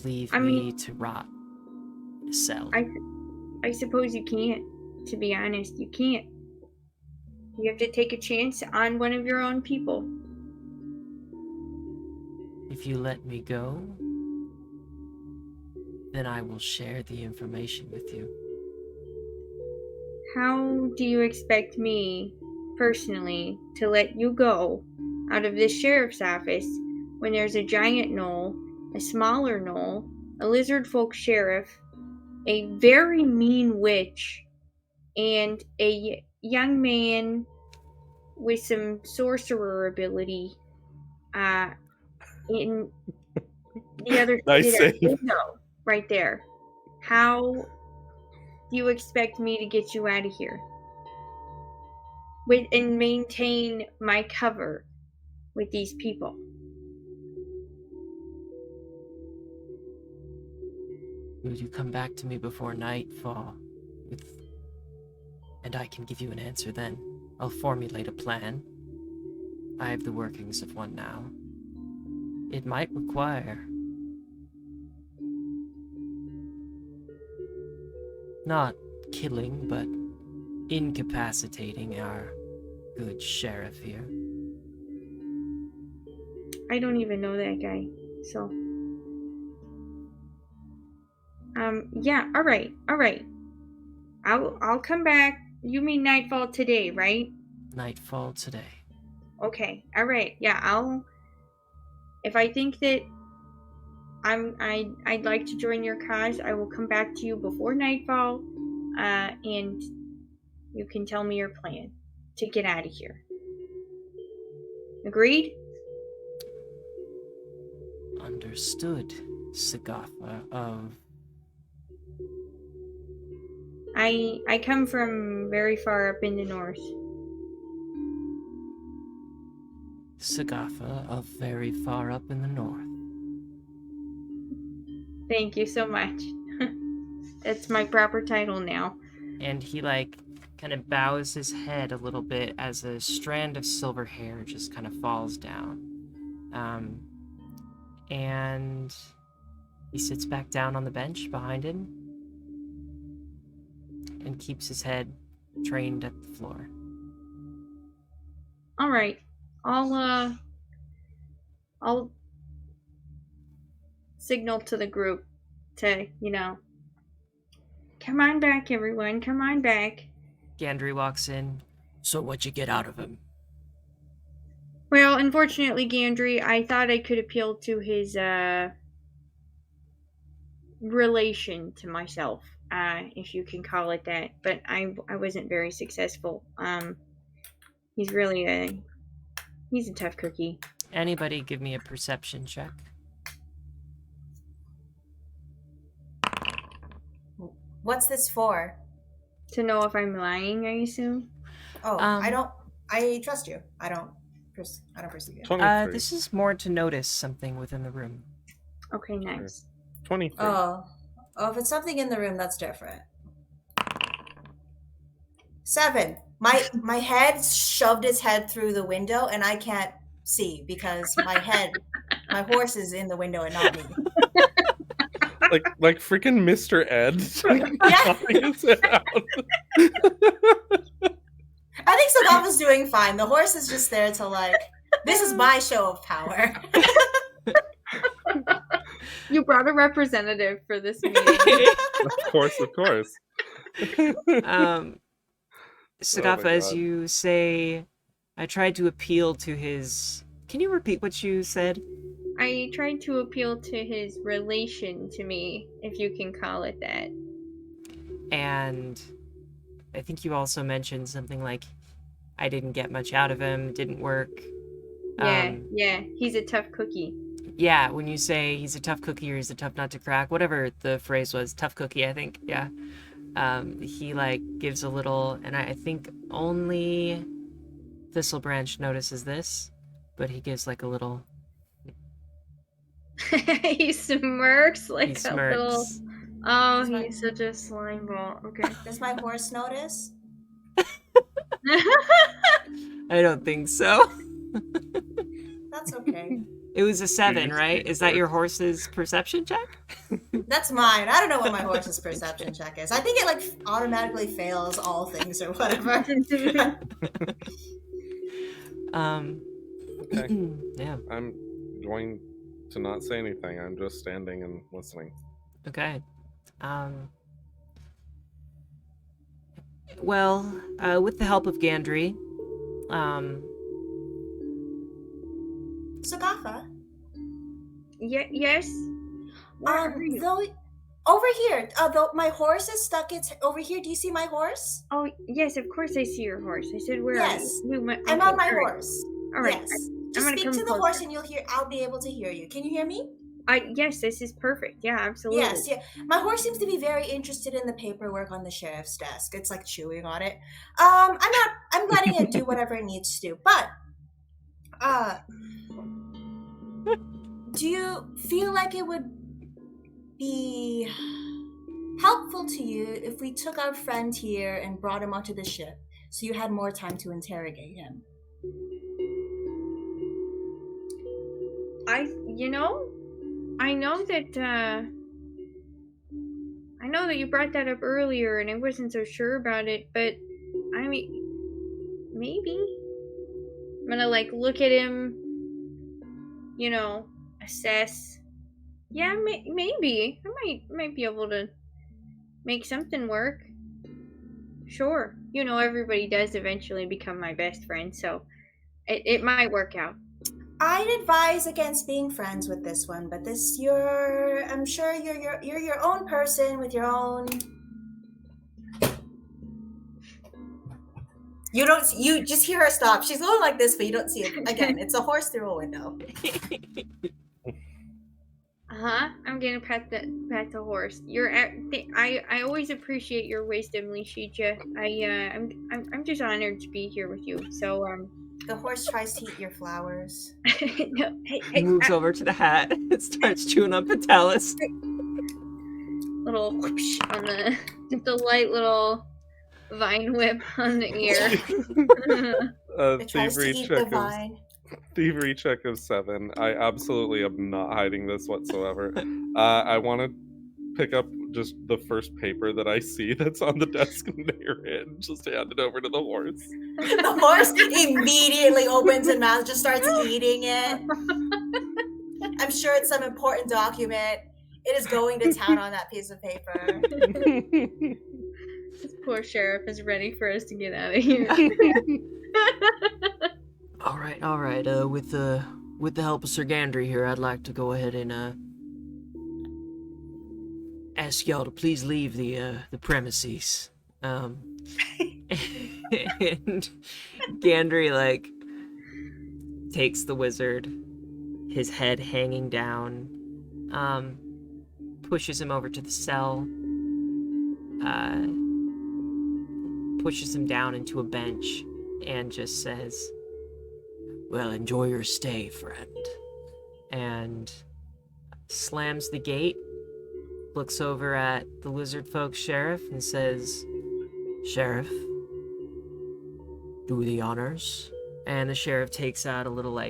leave I me mean- to rot in a cell. I suppose you can't, to be honest. You can't. You have to take a chance on one of your own people. If you let me go, then I will share the information with you. How do you expect me, personally, to let you go out of this sheriff's office when there's a giant gnoll, a smaller gnoll, a lizard folk sheriff, a very mean witch, and a young man with some sorcerer ability in the other Nice side of save. the window right there? How do you expect me to get you out of here and maintain my cover with these people? Will you come back to me before nightfall? And I can give you an answer then. I'll formulate a plan. I have the workings of one now. It might require not killing, but incapacitating our good sheriff here. I don't even know that guy, so. Yeah, alright. I'll come back. You mean nightfall today, right? Nightfall today. Okay, alright. Yeah, if I think that I'd like to join your cause, I will come back to you before nightfall, and you can tell me your plan to get out of here. Agreed? Understood, Sagatha of... I come from very far up in the north. Sagatha of very far up in the north. Thank you so much. That's my proper title now. And he, like, kind of bows his head a little bit as a strand of silver hair just kind of falls down. And he sits back down on the bench behind him and keeps his head trained at the floor. All right. I'll signal to the group to, come on back, everyone. Come on back. Gandry walks in. So what'd you get out of him? Well, unfortunately, Gandry, I thought I could appeal to his relation to myself, if you can call it that. But I wasn't very successful. He's really he's a tough cookie. Anybody give me a perception check? What's this for? To know if I'm lying, I assume. Oh, I trust you. I don't perceive you. 23. This is more to notice something within the room. Okay, nice. 23. Oh, if it's something in the room, that's different. 7. My head shoved its head through the window, and I can't see because my horse is in the window and not me. like freaking Mr. Ed. Yeah. Popping his head out. I think Sagatha's doing fine. The horse is just there to this is my show of power. You brought a representative for this meeting. Of course. Sagatha, my as God. you say, I tried to appeal to his... Can you repeat what you said? I tried to appeal to his relation to me, if you can call it that. And I think you also mentioned something like, I didn't get much out of him, didn't work. Yeah, he's a tough cookie. Yeah, when you say he's a tough cookie or he's a tough nut to crack, whatever the phrase was, tough cookie, I think, yeah. He, gives a little, and I think only Thistlebranch notices this, but he gives, a little... He smirks like He a smirks. little... Oh, He's he's such a slime ball. Okay. Does my horse notice? I don't think so. That's okay. It was a 7, you right? speak Is that for? your horse's perception check? That's mine. I don't know what my horse's perception check is. I think it like automatically fails all things or whatever. Okay. Yeah. I'm going to not say anything. I'm just standing and listening. Okay. Well, with the help of Gandry, Sagafa, Yes. Where are you? though over here, though my horse is stuck. It's over here. Do you see my horse? Oh, yes, of course I see your horse. I said, where Yes. are you? I'm on my horse. All right. Yes. I'm Just gonna speak come to the closer. horse and I'll be able to hear you. Can you hear me? Yes, this is perfect. Yeah, absolutely. Yes, yeah. My horse seems to be very interested in the paperwork on the sheriff's desk. It's like chewing on it. I'm letting it do whatever it needs to do. But do you feel like it would be helpful to you if we took our friend here and brought him onto the ship so you had more time to interrogate him? I know that you brought that up earlier and I wasn't so sure about it, but I mean, maybe. I'm gonna like look at him, assess. Yeah, maybe. I might be able to make something work. Sure. Everybody does eventually become my best friend, so it might work out. I'd advise against being friends with this one, but I'm sure you're your own person with your own. You just hear her stop. She's going like this, but you don't see it. Again, it's a horse through a window. I'm gonna pat the horse. I always appreciate your wisdom, Lishija. I'm just honored to be here with you. So The horse tries to eat your flowers. no, he hey, moves over to the hat and starts chewing on Patelis. little whoosh on the light little vine whip on the ear. It tries to eat the vine. Thievery check of 7. I absolutely am not hiding this whatsoever. I want to pick up just the first paper that I see that's on the desk near it and just hand it over to the horse. The horse immediately opens his mouth, just starts eating it. I'm sure it's some important document. It is going to town on that piece of paper. This poor sheriff is ready for us to get out of here. All right. With the help of Sir Gandry here, I'd like to go ahead and ask y'all to please leave the premises. And Gandry takes the wizard, his head hanging down, pushes him over to the cell, pushes him down into a bench, and just says, "Well, enjoy your stay, friend." And slams the gate, looks over at the lizard folk sheriff and says, "Sheriff, do the honors." And the sheriff takes out a little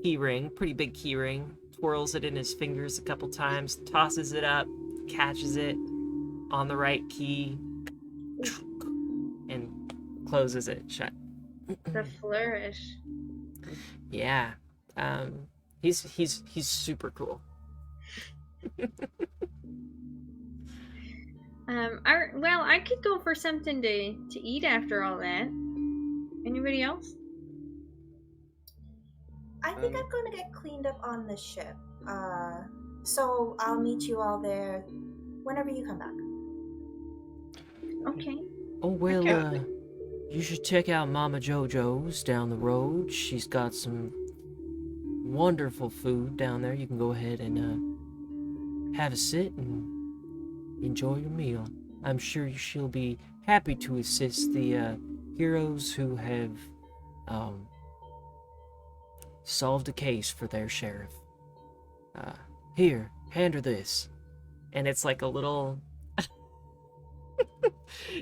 key ring, pretty big key ring, twirls it in his fingers a couple times, tosses it up, catches it on the right key, and closes it shut. The flourish. Yeah. He's super cool. I could go for something to eat after all that. Anybody else? I think I'm going to get cleaned up on the ship. So I'll meet you all there whenever you come back. Okay. Oh, well, you should check out Mama Jojo's down the road. She's got some wonderful food down there. You can go ahead and have a sit and enjoy your meal. I'm sure she'll be happy to assist the heroes who have solved a case for their sheriff. Here, hand her this. And it's like a little...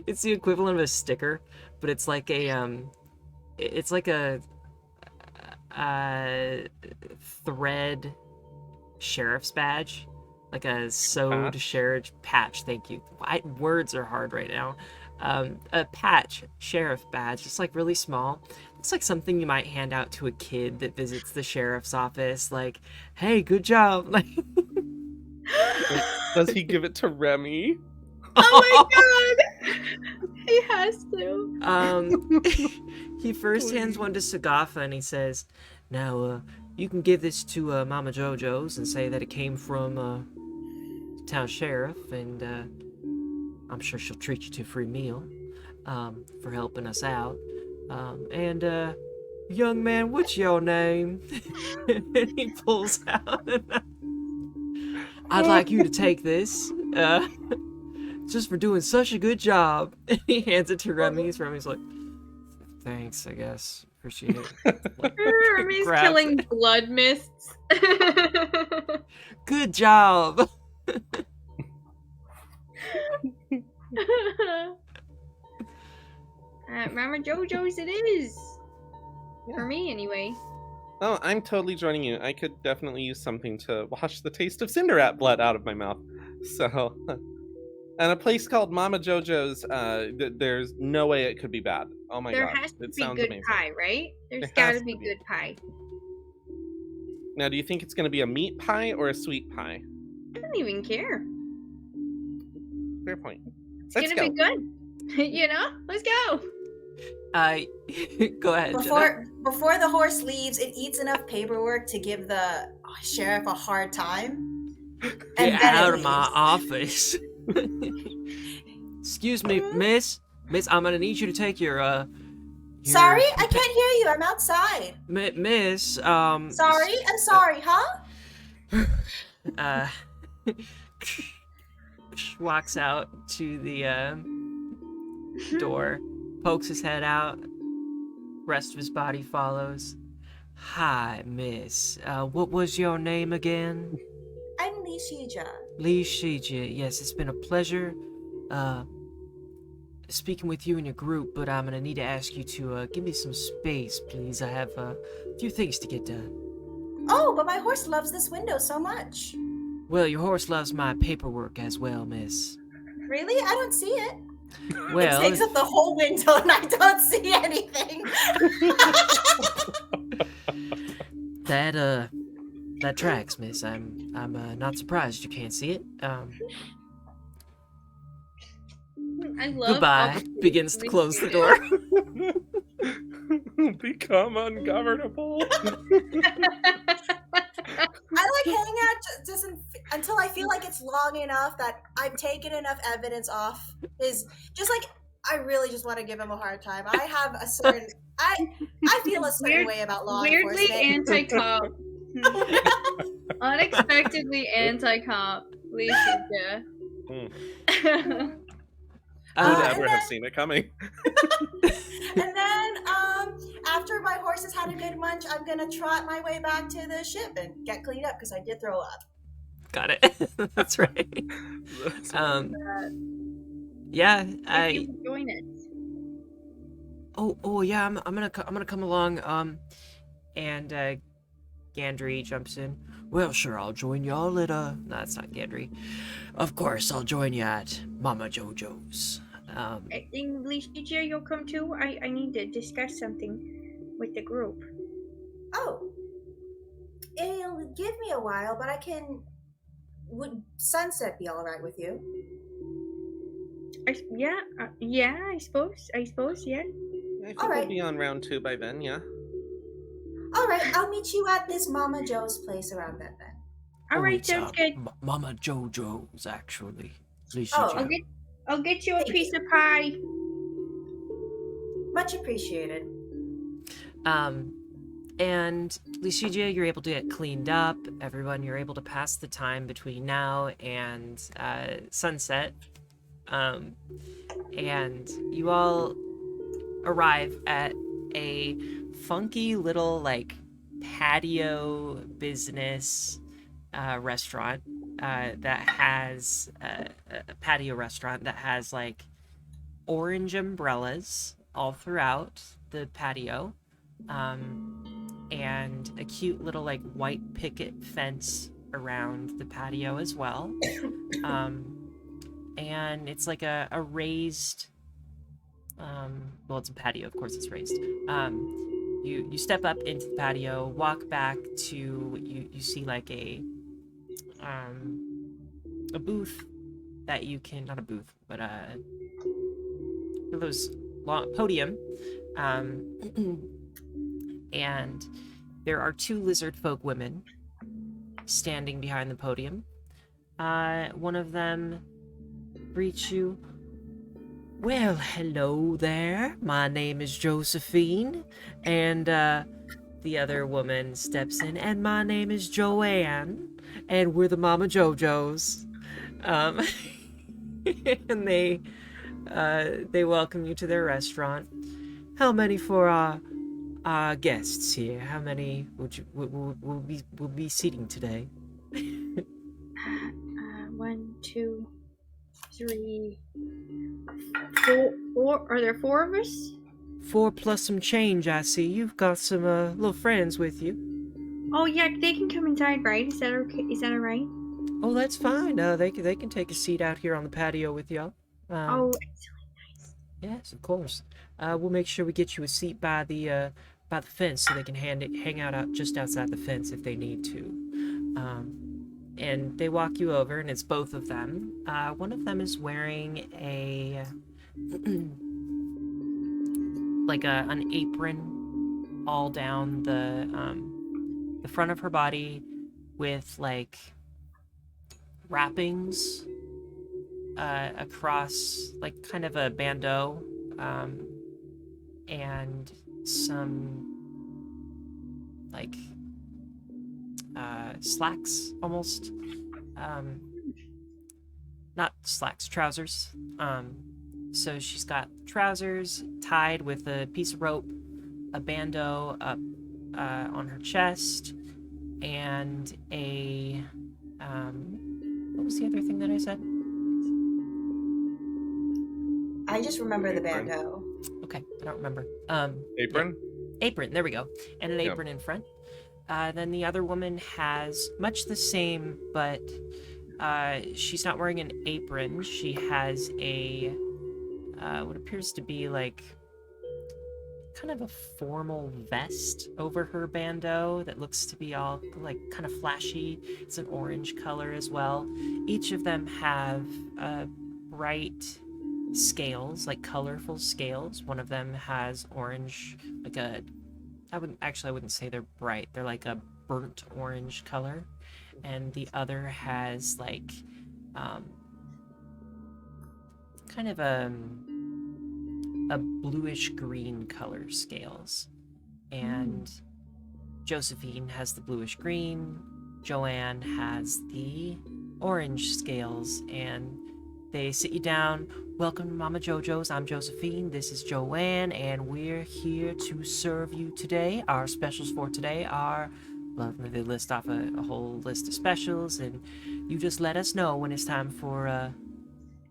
it's the equivalent of a sticker, but it's like a thread sheriff's badge, like a sewed sheriff patch. Thank you. Words are hard right now. A patch sheriff badge, just like really small. Looks like something you might hand out to a kid that visits the sheriff's office. Like, hey, good job. Like, Does he give it to Remy? Oh my god! He has to. He first hands one to Sagafa and he says, "Now, you can give this to Mama Jojo's and say that it came from the town sheriff, and I'm sure she'll treat you to a free meal for helping us out. And young man, what's your name?" And he pulls out. "I'd like you to take this, just for doing such a good job." And he hands it to Remy's. Remy's like, "Thanks, I guess. Appreciate it." Like, Remy's grabs killing it. blood mists. Good job. Mama Jojo's it is. For me, anyway. Oh, I'm totally joining you. I could definitely use something to wash the taste of Cinderrat blood out of my mouth. So, and a place called Mama Jojo's, there's no way it could be bad. Oh my There god, has to it be sounds good amazing. pie, right? There's There gotta has be to be. good pie. Now, do you think it's going to be a meat pie or a sweet pie? I don't even care. Fair point. It's Let's gonna go. be good. You know? Let's go. Go ahead, Jenna. Before the horse leaves, it eats enough paperwork to give the sheriff a hard time. And Get then it out of my leaves. office. Excuse me, miss. Miss, I'm gonna need you to take your Sorry, I can't hear you. I'm outside. Miss, Sorry, I'm sorry, huh? Walks out to the door, pokes his head out, rest of his body follows. "Hi, miss. What was your name again?" I'm Li Shija. Lee Shiji. Yes, it's been a pleasure speaking with you and your group, but I'm gonna need to ask you to give me some space, please. I have a few things to get done. Oh, but my horse loves this window so much. Well, your horse loves my paperwork as well, miss. Really? I don't see it. Well, It takes up the whole window and I don't see anything. that tracks, miss. I'm not surprised you can't see it. I love Goodbye. Begins to close the door. Become ungovernable. I like hanging out just until I feel like it's long enough that I've taken enough evidence off. Is just like I really just want to give him a hard time. I have a certain I feel a certain way about law weirdly enforcement. anti-cop. Unexpectedly anti-cop. Leisha. Who'd Uh, ever have seen it coming? And then after my horse has had a good munch, I'm gonna trot my way back to the ship and get cleaned up because I did throw up. Got it. That's right. Yeah, If you would join us. Oh yeah, I'm gonna come along. And Gandry jumps in. "Well, sure, I'll join y'all at no, that's not Gandry. Of course, I'll join you at Mama Jojo's. I think Leisha, you'll come too. I need to discuss something with the group. Oh, it'll give me a while, but I can. Would sunset be all right with you? Yeah, I suppose, yeah. I think All we'll right. be on round 2 by then, yeah. All right, I'll meet you at this Mama Joe's place around then. All right, it's, sounds good. Mama Jojo's, actually. Oh, I'll get you a Thank piece of pie. Much appreciated. And Lysigia, you're able to get cleaned up. Everyone, you're able to pass the time between now and sunset. And you all arrive at a funky little like patio business restaurant that has a patio restaurant that has like orange umbrellas all throughout the patio. and a cute little like white picket fence around the patio as well. And it's like a raised, well, it's a patio, of course it's raised. You step up into the patio, walk back to, you see like a booth that you can, not a booth, but those long podium, and there are two lizard folk women standing behind the podium. One of them greets you. Well, hello there. My name is Josephine, and the other woman steps in, and my name is Joanne, and we're the Mama Jojos. And they welcome you to their restaurant. How many for our guests here? How many will be seating today? 1, 2, 3, 4. Are there 4 of us? 4 plus some change, I see. You've got some little friends with you. Oh yeah, they can come inside, right? Is that okay? Is that alright? Oh, that's fine. They can take a seat out here on the patio with y'all. Oh, excellent, nice. Yes, of course. We'll make sure we get you a seat by the fence so they can hang out just outside the fence if they need to. And they walk you over, and it's both of them. One of them is wearing a like an apron all down the front of her body with like wrappings across, like kind of a bandeau, and some like slacks almost, not slacks, trousers. So she's got trousers tied with a piece of rope, a bandeau up on her chest, and a what was the other thing that I said? I just remember the Apron. bandeau. Okay, I don't remember. Apron? Apron, there we go. And an Yep. apron in front. Then the other woman has much the same, but she's not wearing an apron. She has a what appears to be like kind of a formal vest over her bandeau that looks to be all like kind of flashy. It's an orange color as well. Each of them have bright scales, like colorful scales. One of them has orange, like a, I wouldn't say they're bright. They're like a burnt orange color. And the other has like kind of a bluish green color scales. And Josephine has the bluish green, Joanne has the orange scales, and they sit you down. Welcome to Mama Jojo's. I'm Josephine. This is Joanne, and we're here to serve you today. Our specials for today are, well, they list off a whole list of specials, and you just let us know when it's time for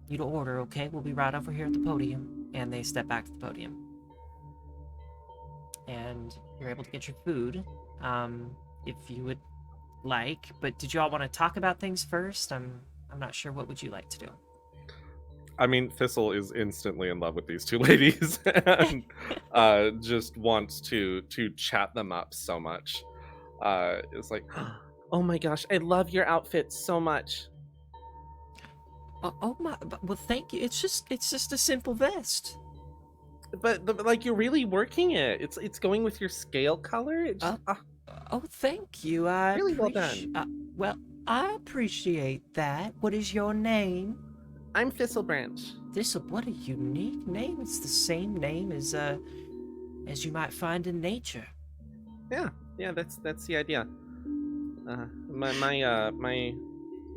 you to order, okay? We'll be right over here at the podium. And they step back to the podium. And you're able to get your food, if you would like. But did you all want to talk about things first? I'm not sure. What would you like to do? I mean, Thistle is instantly in love with these two ladies and just wants to chat them up so much. It's like, oh my gosh, I love your outfit so much. Oh my! Well, thank you. It's just a simple vest. But like, you're really working it. It's going with your scale color. It just, Oh, thank you. I Really well done. Well, I appreciate that. What is your name? I'm Thistle Branch. What a unique name. It's the same name as you might find in nature. Yeah, that's the idea.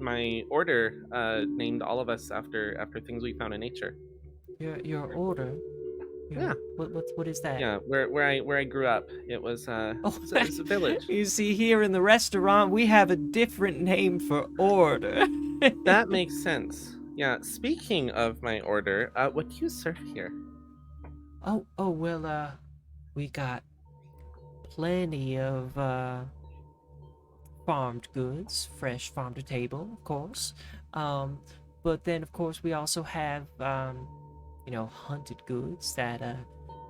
My order named all of us after things we found in nature. Your order. Yeah. What is that? Yeah, where I grew up, it was it's a village. You see, here in the restaurant, we have a different name for order. That makes sense. Yeah. Speaking of my order, what do you serve here? Oh well, we got plenty of farmed goods, fresh farm to table, of course. But then, of course, we also have, hunted goods that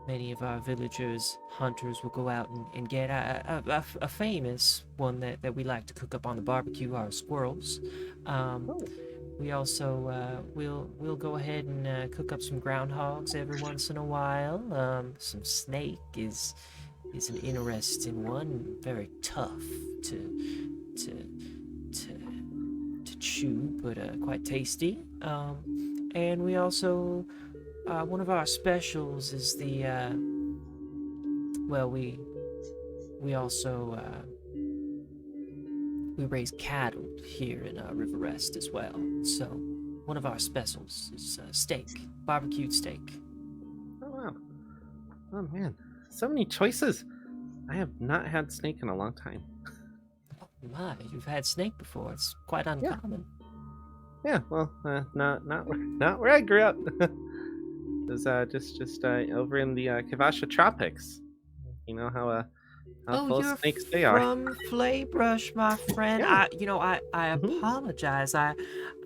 many of our villagers, hunters, will go out and get. A famous one that we like to cook up on the barbecue are squirrels. We also we'll go ahead and cook up some groundhogs every once in a while. Some snake is an interesting one, very tough to chew, but quite tasty. And we also one of our specials is the we also we raise cattle here in Riverrest as well. So one of our specials is steak, barbecued steak. Oh wow! Oh man, so many choices. I have not had snake in a long time. Oh my, you've had snake before. It's quite uncommon. Yeah, well, not where I grew up. It was just over in the Kavasha Tropics. You know how full of you're snakes they are. from Flaybrush, my friend. Yeah. I apologize. I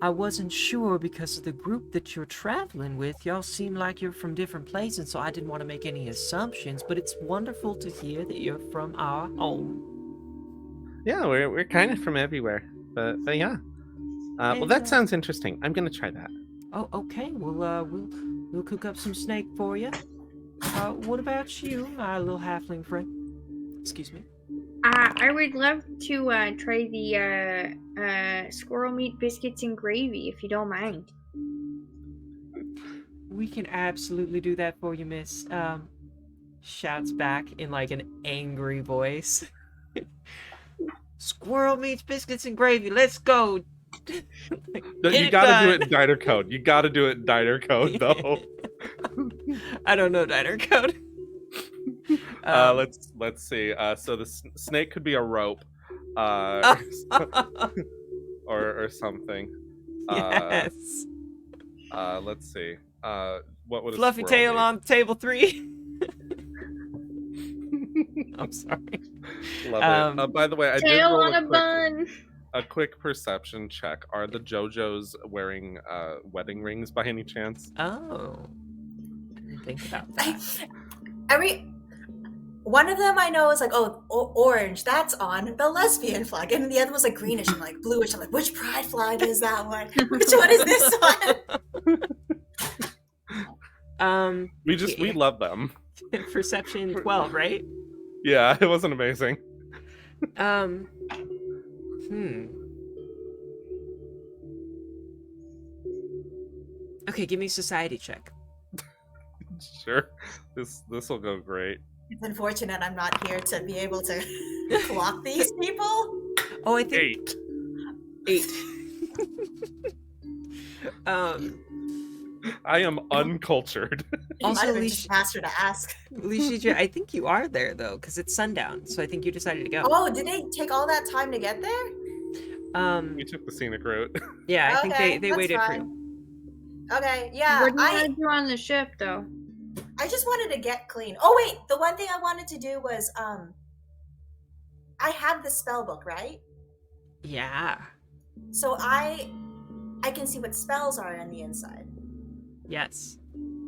wasn't sure because of the group that you're traveling with. Y'all seem like you're from different places, so I didn't want to make any assumptions. But it's wonderful to hear that you're from our home. Yeah, we're kind of from everywhere, but yeah. Well, that sounds interesting. I'm gonna try that. Oh, okay. We'll cook up some snake for you. What about you, my little halfling friend? Excuse me. I would love to try the squirrel meat biscuits and gravy, if you don't mind. We can absolutely do that for you, miss. Shouts back in like an angry voice. Squirrel meats, biscuits, and gravy. Let's go. No, you gotta do it in Diner Code. You gotta do it in Diner Code, though. I don't know Diner Code. Let's see. So the snake could be a rope, or something. Yes. Let's see. What would a Fluffy squirrel tail be? on table 3. I'm sorry. Love it. By the way, I did Tail roll on a bun. a quick perception check. Are the JoJos wearing wedding rings by any chance? Oh. I didn't think about that. One of them I know is like, orange, that's on the lesbian flag, and the other was like greenish and like bluish. I'm like, which pride flag is that one? Which one is this one? We love them. Perception 12, right? Yeah, it wasn't amazing. Okay, give me a society check. Sure, this will go great. It's unfortunate I'm not here to be able to clock these people. Oh, I think 8. I am uncultured. Also, just faster to ask. Alicia, I think you are there though, because it's sundown. So I think you decided to go. Oh, did they take all that time to get there? You took the scenic route. Yeah, I think they that's waited for fine. you. Okay, yeah. What do you want to do on the ship, though? I just wanted to get clean. Oh wait, the one thing I wanted to do was I have the spell book, right? Yeah. So I can see what spells are on the inside. Yes.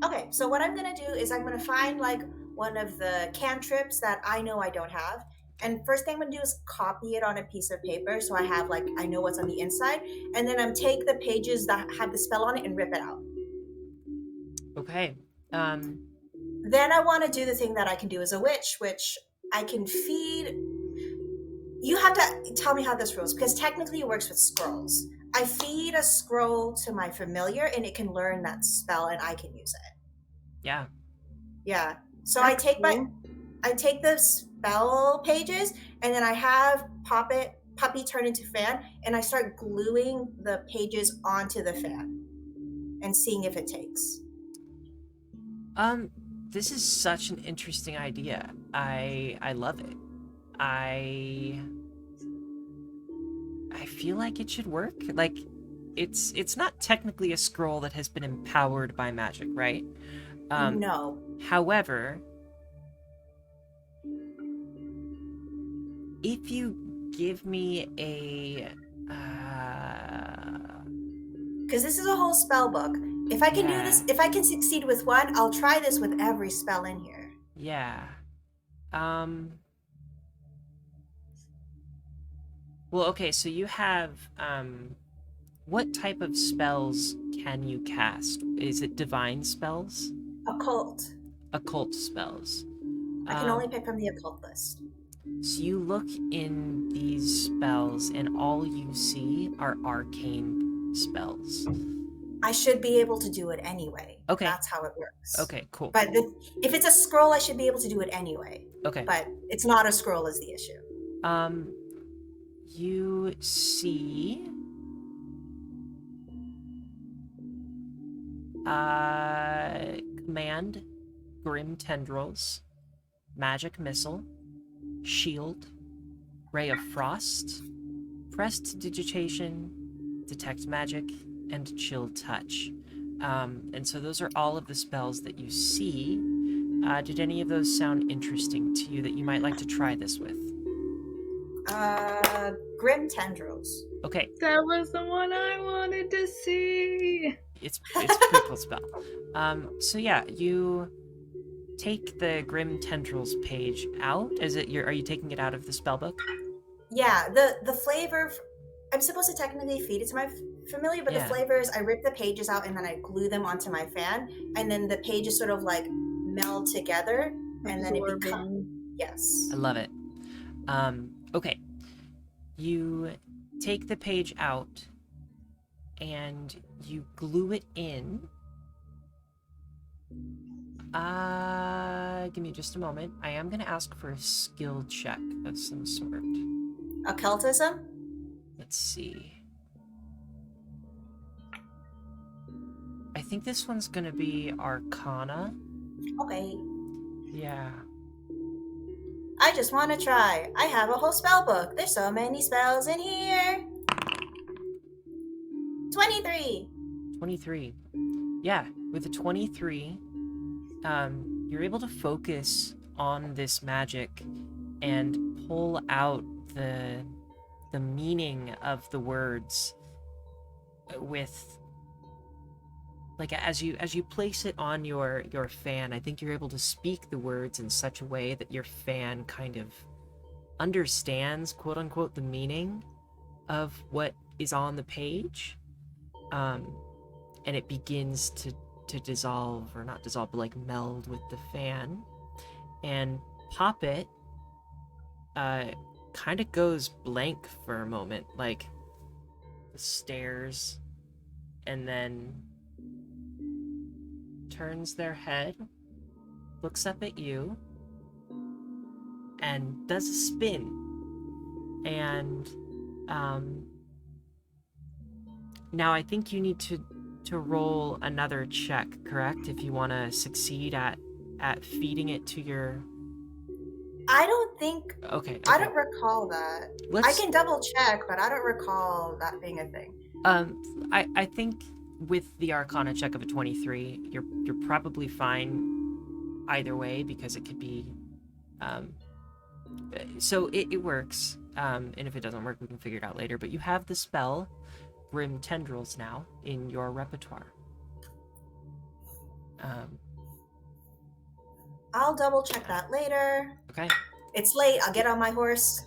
Okay, so what I'm gonna do is I'm gonna find like one of the cantrips that I know I don't have. And first thing I'm gonna do is copy it on a piece of paper so I have like I know what's on the inside. And then I'm take the pages that have the spell on it and rip it out. Okay. Then I want to do the thing that I can do as a witch, which I can feed. You have to tell me how this works, because technically it works with scrolls. I feed a scroll to my familiar and it can learn that spell and I can use it. Yeah. Yeah. So That's I cool. take the spell pages and then I have Puppy turn into fan, and I start gluing the pages onto the fan and seeing if it takes. This is such an interesting idea. I love it. I feel like it should work. Like, it's not technically a scroll that has been empowered by magic, right? No. However, If you give me a... Because this is a whole spell book. If I can do this, if I can succeed with one, I'll try this with every spell in here. Yeah. Well, okay, so you have, what type of spells can you cast? Is it divine spells? Occult. Occult spells. I can only pick from the occult list. So you look in these spells, and all you see are arcane spells. I should be able to do it anyway. Okay. That's how it works. Okay, cool. But if it's a scroll, I should be able to do it anyway. Okay. But it's not a scroll is the issue. You see... Command, Grim Tendrils, Magic Missile, Shield, Ray of Frost, Prestidigitation, Detect Magic, and Chill Touch. And so those are all of the spells that you see. Did any of those sound interesting to you that you might like to try this with? Grim Tendrils. Okay. That was the one I wanted to see. It's a pretty cool spell. So yeah, you take the Grim Tendrils page out. Are you taking it out of the spellbook? Yeah, the flavor. I'm supposed to technically feed it to my familiar, but the flavor is I rip the pages out and then I glue them onto my fan, and then the pages sort of like meld together, and then it becomes. Yes. I love it. Okay. You take the page out and you glue it in. Give me just a moment. I am going to ask for a skill check of some sort. Occultism? Let's see. I think this one's going to be Arcana. Okay. Yeah. I just want to try. I have a whole spell book. There's so many spells in here. 23. 23. Yeah, with a 23, you're able to focus on this magic and pull out the meaning of the words with, like, as you place it on your fan. I think you're able to speak the words in such a way that your fan kind of understands, quote unquote, the meaning of what is on the page. And it begins to dissolve, or not dissolve, but like meld with the fan. And Poppet kind of goes blank for a moment, like stares, and then turns their head, looks up at you, and does a spin. And now I think you need to roll another check, correct? If you want to succeed at feeding it to your... I don't think... Okay. I don't recall that. I can double check, but I don't recall that being a thing. I think with the Arcana check of a 23, you're probably fine either way, because it could be... So it works, and if it doesn't work, we can figure it out later. But you have the spell Grim Tendrils now in your repertoire. I'll double check that later. Okay. It's late. I'll get on my horse.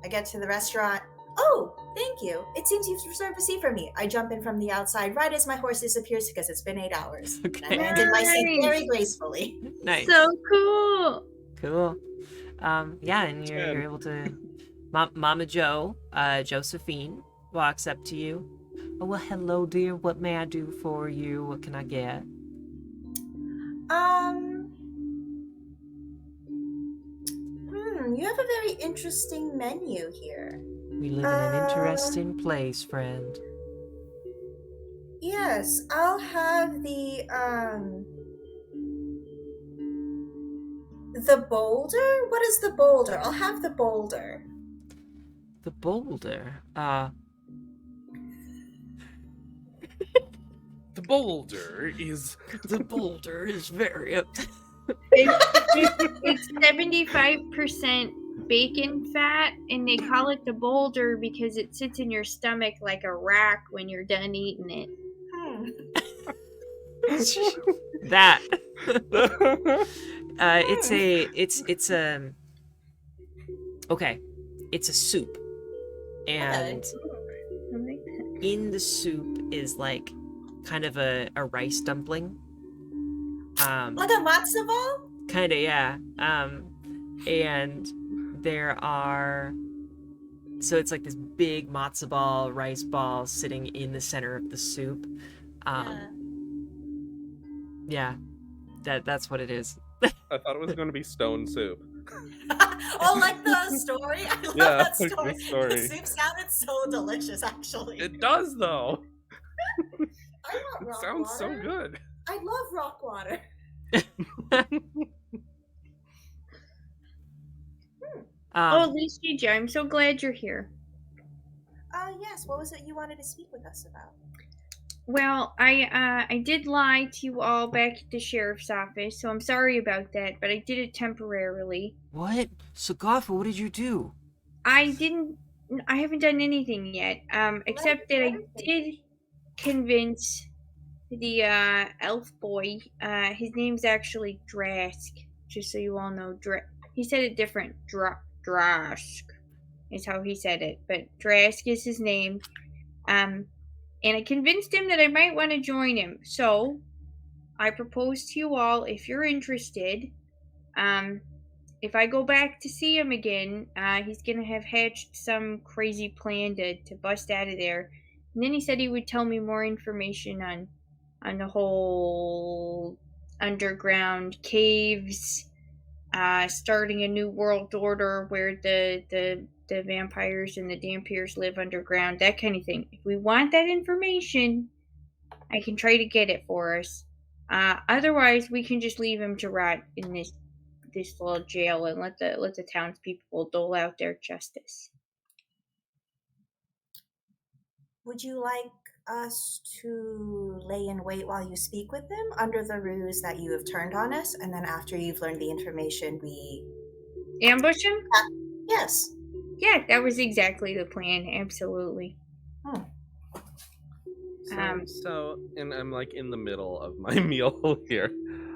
I get to the restaurant. Oh, thank you. It seems you've reserved a seat for me. I jump in from the outside right as my horse disappears because it's been 8 hours. Okay. And I landed my seat very gracefully. Nice. So cool. Cool. Yeah, and you're able to... Mama Joe, Josephine, walks up to you. Oh, well, hello, dear. What may I do for you? What can I get? You have a very interesting menu here. We live in an interesting place, friend. Yes, I'll have the boulder? What is the boulder? I'll have the boulder. The boulder? The boulder is... The boulder is very... It's 75% bacon fat, and they call it the boulder because it sits in your stomach like a rock when you're done eating it. That. It's okay. It's a soup, and in the soup is like kind of a rice dumpling. Like a matzo ball? Kinda, yeah. And there are, so it's like this big matzo ball, rice ball sitting in the center of the soup. Yeah, that's what it is. I thought it was going to be stone soup. Oh, like the story? I love Yeah, that like story. the story. The soup sounded so delicious, actually. It does, though. I want It rock sounds water. so good. I love rock water. Lucia, I'm so glad you're here. Yes. What was it you wanted to speak with us about? Well, I did lie to you all back at the sheriff's office, so I'm sorry about that, but I did it temporarily. What? Sagatha, what did you do? I haven't done anything yet, except that I did convince the elf boy. His name's actually Drask, just so you all know. He said it different. Drask is how he said it, but Drask is his name. And I convinced him that I might want to join him. So I propose to you all, if you're interested, if I go back to see him again, he's going to have hatched some crazy plan to bust out of there. And then he said he would tell me more information on the whole underground caves, starting a new world order where the vampires and the dhampirs live underground, that kind of thing. If we want that information, I can try to get it for us. Otherwise, we can just leave him to rot in this little jail and let the townspeople dole out their justice. Would you like us to lay in wait while you speak with them under the ruse that you have turned on us, and then after you've learned the information, we ambush him? Yes. Yeah, that was exactly the plan. Absolutely. So, and I'm like in the middle of my meal here.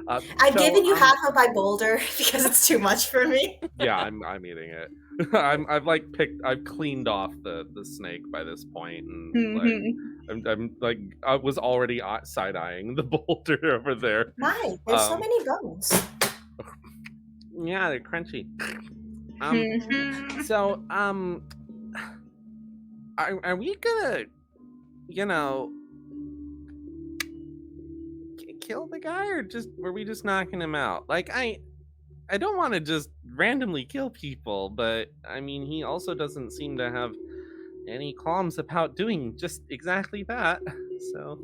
I've given you half of my boulder because it's too much for me. Yeah, I'm eating it. I've cleaned off the snake by this point, and I was already side eyeing the boulder over there. Nice. There's so many bones. Yeah, they're crunchy. So, are we gonna, kill the guy, or were we just knocking him out? Like, I don't want to just randomly kill people, but I mean, he also doesn't seem to have any qualms about doing just exactly that. So,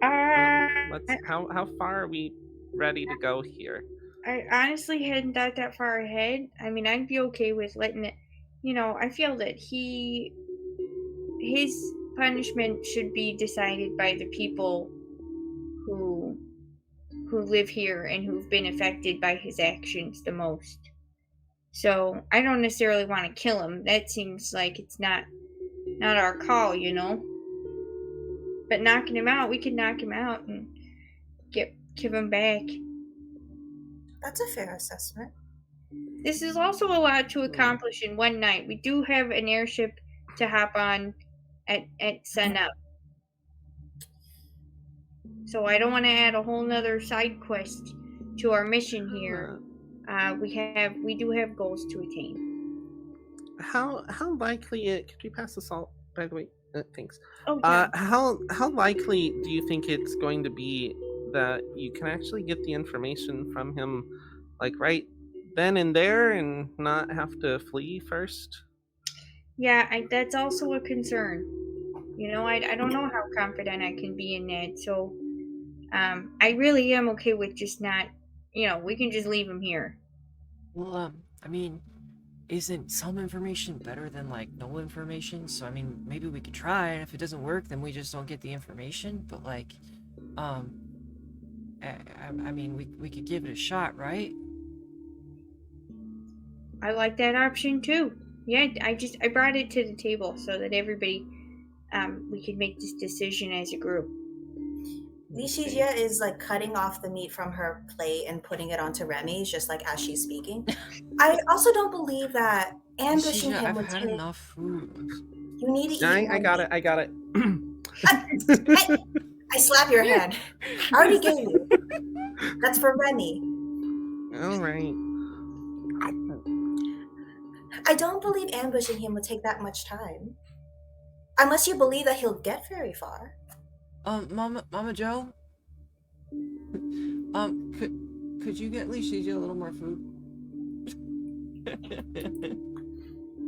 how far are we ready to go here? I honestly hadn't thought that far ahead. I mean, I'd be okay with letting it. I feel that his punishment should be decided by the people who live here and who've been affected by his actions the most. So I don't necessarily want to kill him. That seems like it's not our call, But knocking him out, we can knock him out and give him back. That's a fair assessment. This is also a lot to accomplish in one night. We do have an airship to hop on at sunup. So I don't want to add a whole nother side quest to our mission here. We do have goals to attain. How likely could you pass the salt, by the way? Thanks. Oh, yeah. How likely do you think it's going to be that you can actually get the information from him, like right then and there, and not have to flee first? Yeah, that's also a concern. I don't know how confident I can be in that. So, I really am okay with just not, we can just leave him here. Well, I mean, isn't some information better than like no information? So I mean, maybe we could try, and if it doesn't work, then we just don't get the information. But like, I mean, we could give it a shot, right? I like that option too. Yeah, I brought it to the table so that everybody we could make this decision as a group. Lishija is like cutting off the meat from her plate and putting it onto Remy's, just like as she's speaking. I also don't believe that ambushing Lishija, him I've would had take. enough food. You need to eat. I got it. I got it. I slap your hand. I already gave you. That's for Remy. All right. I don't believe ambushing him would take that much time. Unless you believe that he'll get very far. Mama Joe? Could you get Lishija a little more food?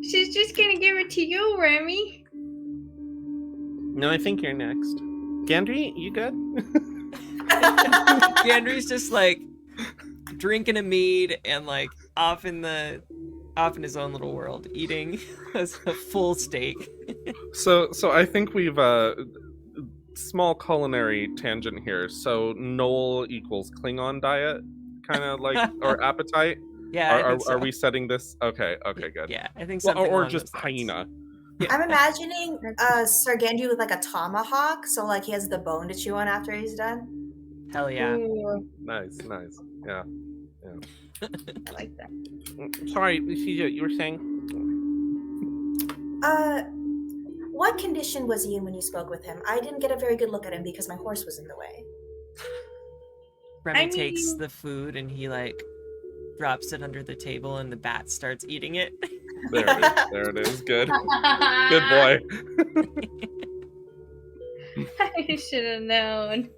She's just gonna give it to you, Remy. No, I think you're next. Gandry, you good? Gandry's just like drinking a mead and like off in his own little world, eating a full steak. So I think we've small culinary tangent here. So Noel equals Klingon diet, kind of like, or appetite. Yeah, I think so. Are we setting this? Okay, good. Yeah, I think Well, something or along just those lines. hyena. Yeah. I'm imagining Sir Gendry with like a tomahawk, so like he has the bone to chew on after he's done. Hell yeah. Ooh, Nice. Yeah. I like that. Sorry, Lucia, you were saying? What condition was he in when you spoke with him? I didn't get a very good look at him because my horse was in the way. Remy takes the food and he like drops it under the table and the bat starts eating it. There it is. Good. Good boy. I should have known.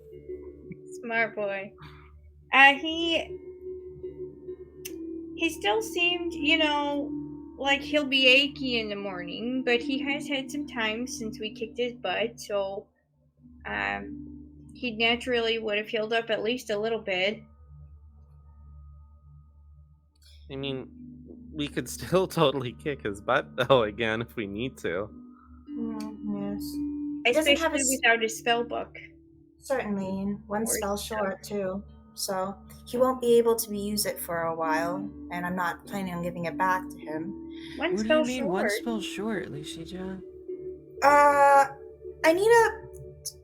Smart boy. He still seemed, like he'll be achy in the morning, but he has had some time since we kicked his butt, so he naturally would have healed up at least a little bit. I mean, we could still totally kick his butt, though, again, if we need to. Yes. Especially have a without his spell book. Certainly, and one Or spell spell. short too. So he won't be able to use it for a while, and I'm not planning on giving it back to him. One What do spell you mean short. one spell short, Lishija?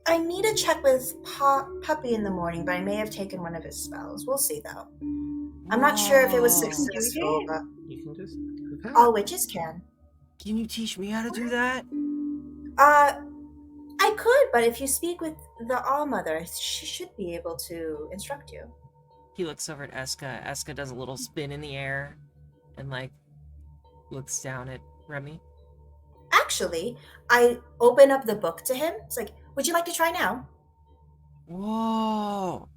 I need to check with Puppy in the morning, but I may have taken one of his spells. We'll see though. I'm not sure if it was Whoa. successful, but You can just... all witches can. Can you teach me how to do that? I could, but if you speak with the All-Mother, she should be able to instruct you. He looks over at Eska. Eska does a little spin in the air and like looks down at Remy. Actually, I open up the book to him. It's like, would you like to try now? Whoa!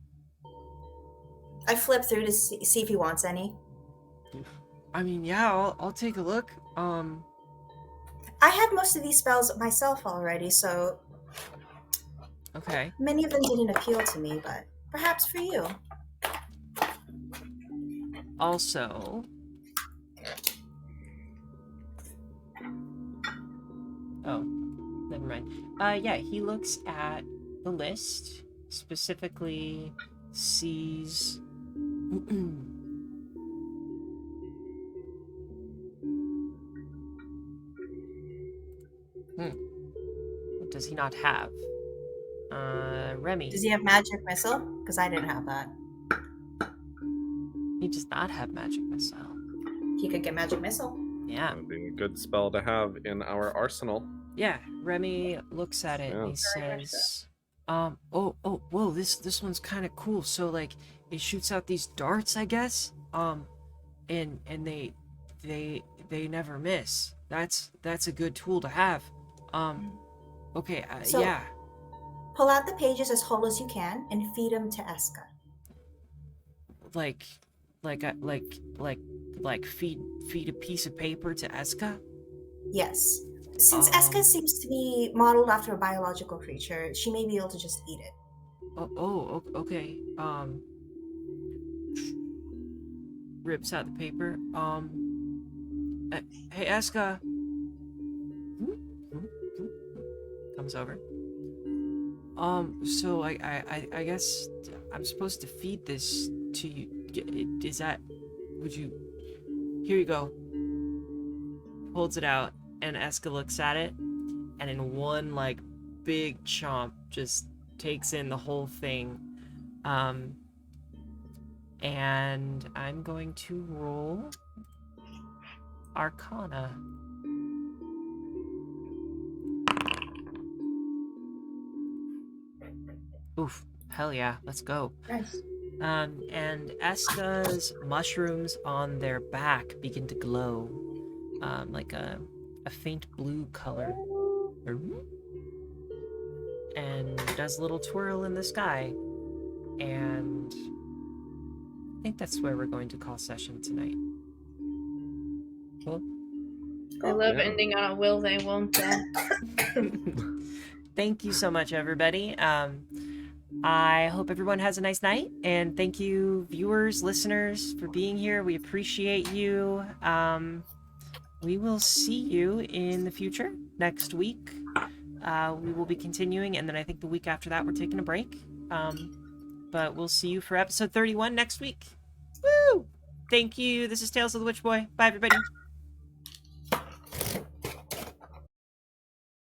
I flip through to see if he wants any. I mean, yeah, I'll take a look. I have most of these spells myself already, so Okay. many of them didn't appeal to me, but perhaps for you. Also, oh, never mind. Yeah, he looks at the list, specifically sees what does he not have? Remy. Does he have magic missile? Because I didn't have that. He does not have magic missile. He could get magic missile. Yeah. That'd be a good spell to have in our arsenal. Yeah, Remy looks at it and he says, whoa, this one's kind of cool. So like, it shoots out these darts, I guess. And they never miss. That's a good tool to have. Okay, So- yeah. Pull out the pages as whole as you can and feed them to Eska. Like feed a piece of paper to Eska. Yes. Since Um, Eska seems to be modeled after a biological creature, she may be able to just eat it. Okay. Rips out the paper. Hey, Eska. Comes over. So I guess I'm supposed to feed this to you. Is that? Would you? Here you go. Holds it out, and Eska looks at it, and in one, like, big chomp, just takes in the whole thing. And I'm going to roll Arcana. Oof, hell yeah, let's go. Nice. And Eska's mushrooms on their back begin to glow, like a faint blue color. And does a little twirl in the sky. And I think that's where we're going to call session tonight. Cool. I love Yeah. ending on a will they, won't they. Thank you so much, everybody. I hope everyone has a nice night, and thank you, viewers, listeners, for being here. We appreciate you. We will see you in the future next week. We will be continuing, and then I think the week after that we're taking a break. But we'll see you for episode 31 next week. Woo! Thank you. This is Tales of the Witch Boy. Bye, everybody.